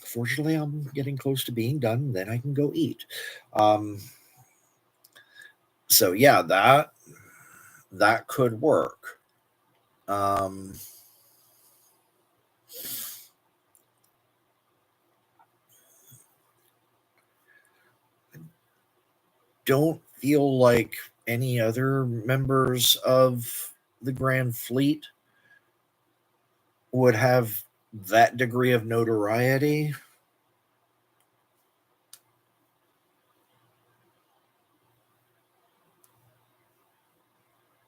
Fortunately, I'm getting close to being done. Then I can go eat. So yeah, that could work. Don't feel like any other members of the Grand Fleet would have that degree of notoriety.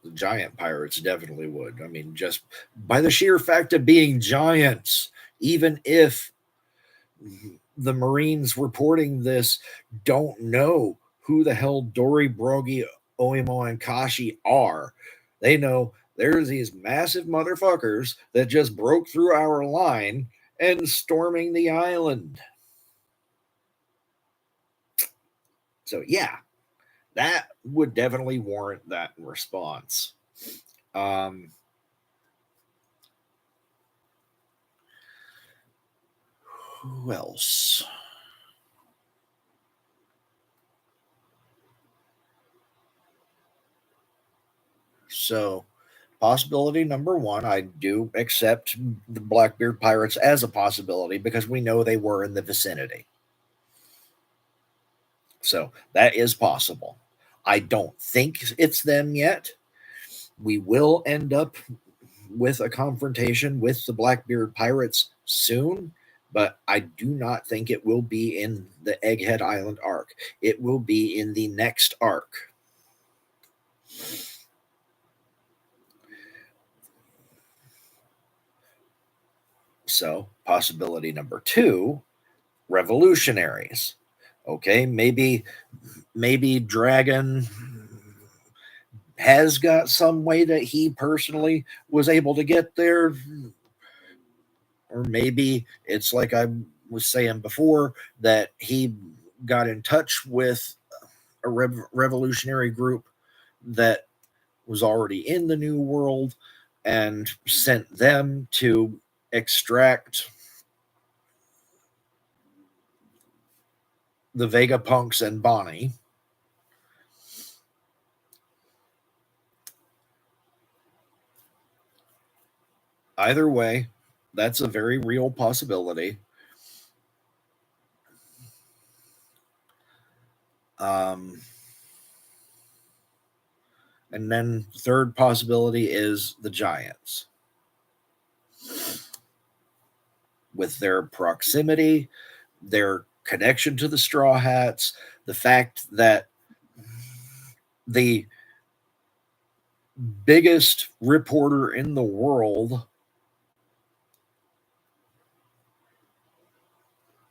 The giant pirates definitely would. I mean, just by the sheer fact of being giants, even if the Marines reporting this don't know who the hell Dory, Brogy, Oimo, and Kashi are, they know there's these massive motherfuckers that just broke through our line and storming the island. So yeah, that would definitely warrant that response. Who else? So, possibility number one, I do accept the Blackbeard Pirates as a possibility because we know they were in the vicinity. So, that is possible. I don't think it's them yet. We will end up with a confrontation with the Blackbeard Pirates soon, but I do not think it will be in the Egghead Island arc. It will be in the next arc. So, possibility number two, revolutionaries. Okay, maybe Dragon has got some way that he personally was able to get there, or maybe it's like I was saying before that he got in touch with a revolutionary group that was already in the New World and sent them to extract the Vegapunks and Bonnie. Either way, that's a very real possibility. And then third possibility is the Giants. With their proximity, their connection to the Straw Hats, the fact that the biggest reporter in the world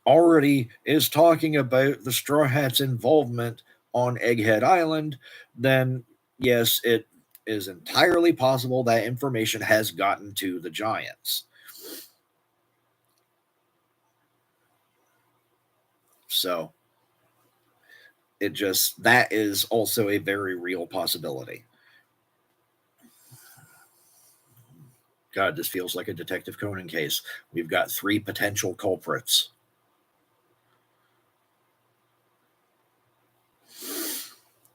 already is talking about the Straw Hats' involvement on Egghead Island, then yes, it is entirely possible that information has gotten to the Giants. So that is also a very real possibility. God, this feels like a Detective Conan case. We've got 3 potential culprits.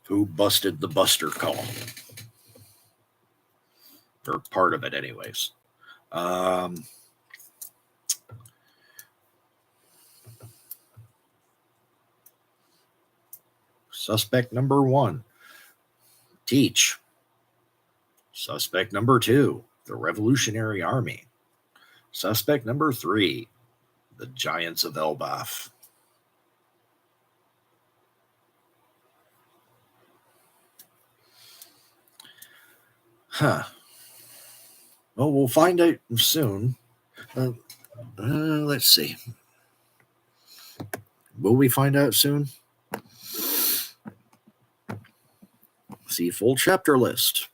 Who busted the Buster call? Or part of it, anyways. Suspect number 1, Teach. Suspect number 2, the Revolutionary Army. Suspect number 3, the Giants of Elbaf. Huh. Well, we'll find out soon. Let's see. Will we find out soon? See full chapter list.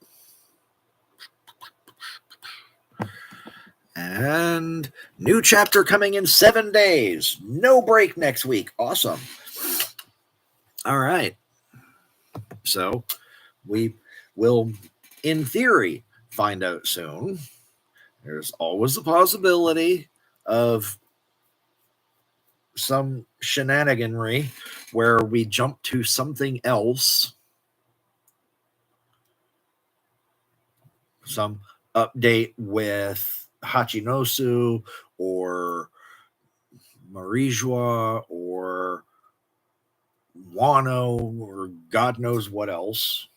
And new chapter coming in 7 days. No break next week. Awesome. All right. So we will, in theory, find out soon. There's always a possibility of some shenaniganry where we jump to something else. Some update with Hachinosu or Marijua or Wano or God knows what else.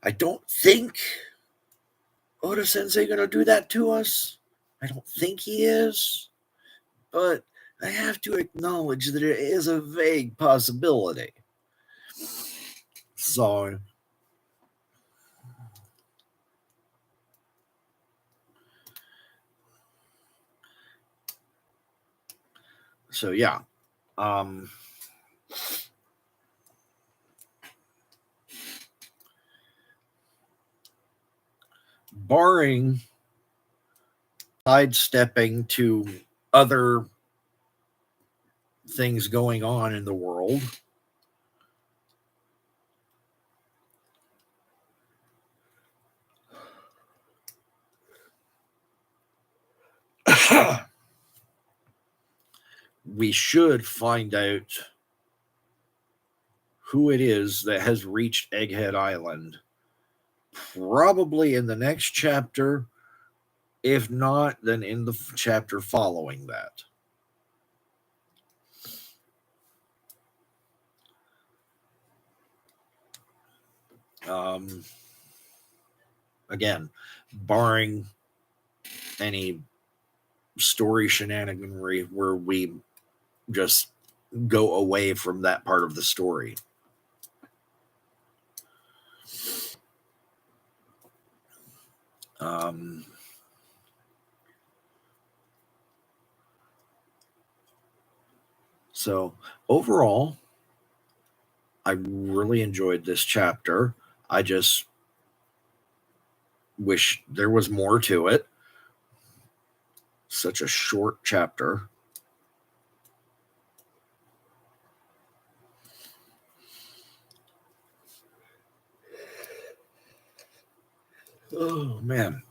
I don't think Oda-sensei going to do that to us. I don't think he is. But I have to acknowledge that it is a vague possibility. So yeah. Barring sidestepping to other things going on in the world, we should find out who it is that has reached Egghead Island probably in the next chapter. If not, then in the chapter following that. Again, barring any story shenaniganry where we just go away from that part of the story. So overall, I really enjoyed this chapter. I just wish there was more to it. Such a short chapter. Oh, man.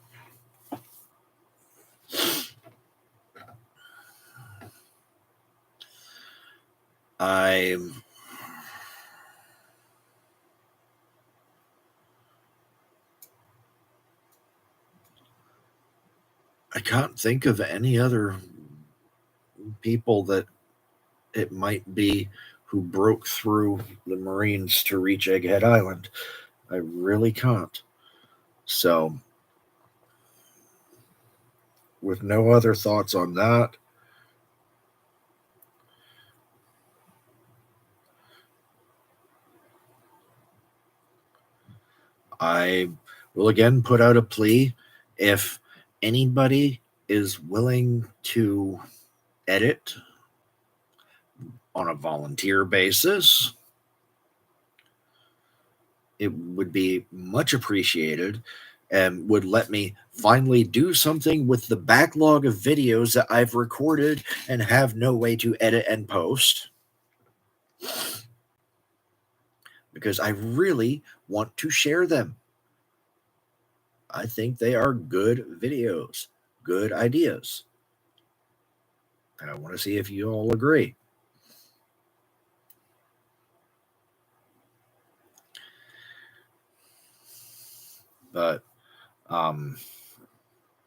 I can't think of any other people that it might be who broke through the Marines to reach Egghead Island. I really can't. So, with no other thoughts on that, I will again put out a plea. If anybody is willing to edit on a volunteer basis, it would be much appreciated and would let me finally do something with the backlog of videos that I've recorded and have no way to edit and post. Because I really want to share them. I think they are good videos, good ideas. And I want to see if you all agree. But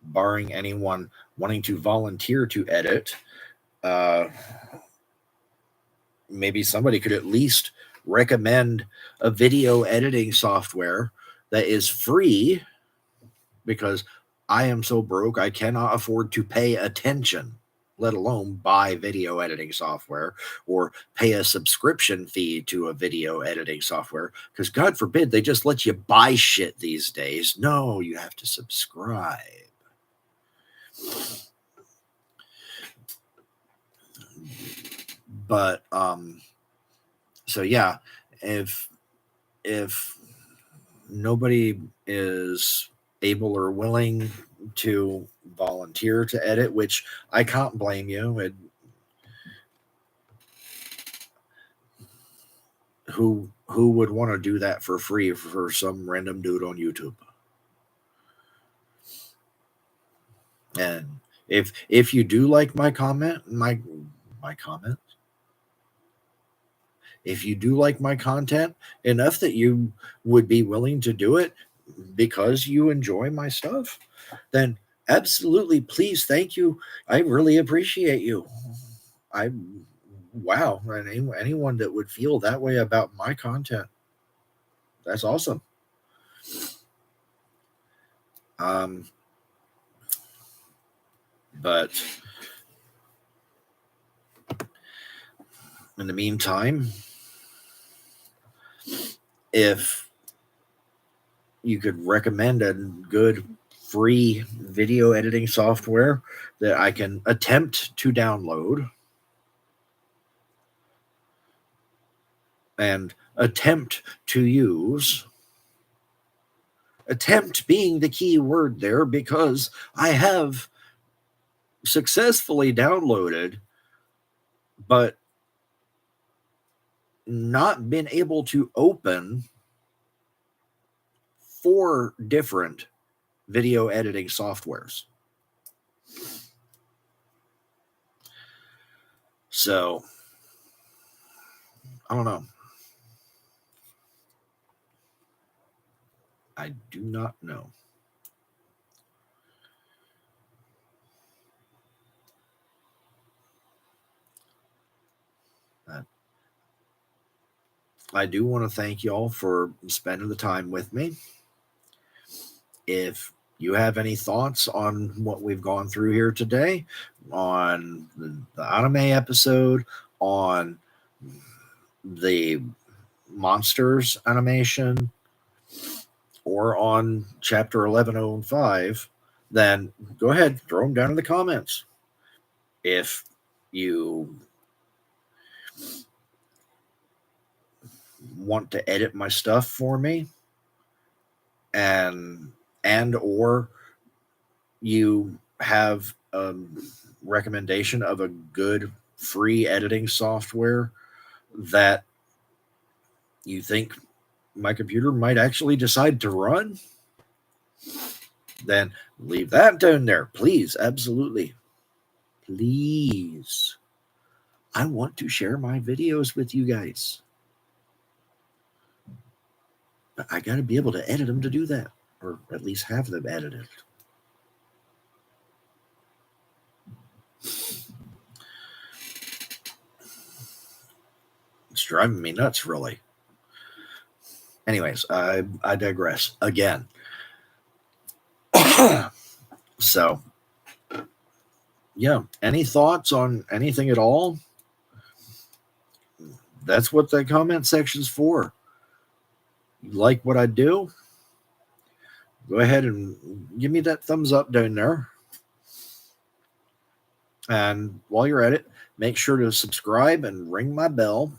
barring anyone wanting to volunteer to edit, maybe somebody could at least recommend a video editing software that is free, because I am so broke I cannot afford to pay attention, let alone buy video editing software or pay a subscription fee to a video editing software, because God forbid they just let you buy shit these days. No, you have to subscribe. But so yeah, if nobody is able or willing to volunteer to edit, which I can't blame you, who would want to do that for free for some random dude on YouTube? And if you do like my comment, my comment, if you do like my content enough that you would be willing to do it because you enjoy my stuff, then absolutely, please, thank you. I really appreciate you. Wow, anyone that would feel that way about my content, that's awesome. But in the meantime, if you could recommend a good free video editing software that I can attempt to download and attempt to use, attempt being the key word there, because I have successfully downloaded but not been able to open 4 different video editing softwares. So, I don't know. I do not know. I do want to thank y'all for spending the time with me. If you have any thoughts on what we've gone through here today, on the anime episode, on the monsters animation, or on chapter 1105, then go ahead, throw them down in the comments. If you want to edit my stuff for me, and or you have a recommendation of a good free editing software that you think my computer might actually decide to run, then leave that down there, please. Absolutely, please. I want to share my videos with you guys, but I got to be able to edit them to do that, or at least have them edited. driving me nuts, really. Anyways, I digress again. So, yeah, any thoughts on anything at all? That's what the comment section's for. You like what I do? Go ahead and give me that thumbs up down there. And while you're at it, make sure to subscribe and ring my bell.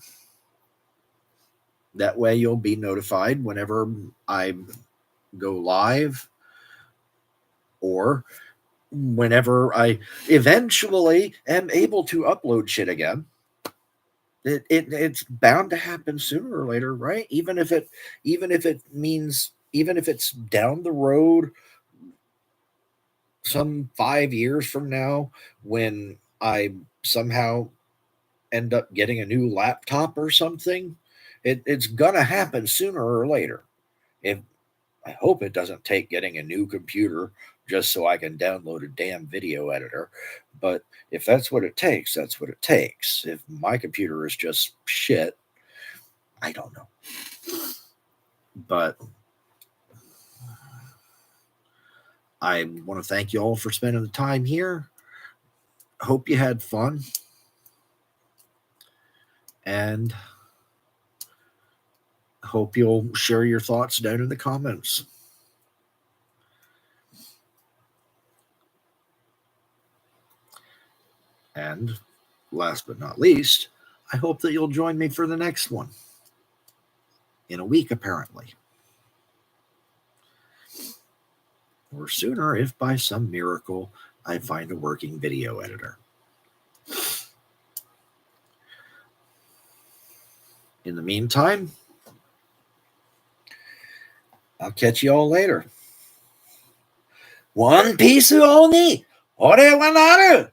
That way you'll be notified whenever I go live or whenever I eventually am able to upload shit again. It's bound to happen sooner or later, right? Even if it's down the road some 5 years from now when I somehow end up getting a new laptop or something, it's gonna happen sooner or later. If I hope it doesn't take getting a new computer just so I can download a damn video editor. But if that's what it takes, that's what it takes. If my computer is just shit, I don't know. But I want to thank you all for spending the time here. Hope you had fun. And hope you'll share your thoughts down in the comments. And last but not least, I hope that you'll join me for the next one. In a week, apparently. Or sooner, if by some miracle I find a working video editor. In the meantime, I'll catch you all later. One Piece only! Ore wa naru!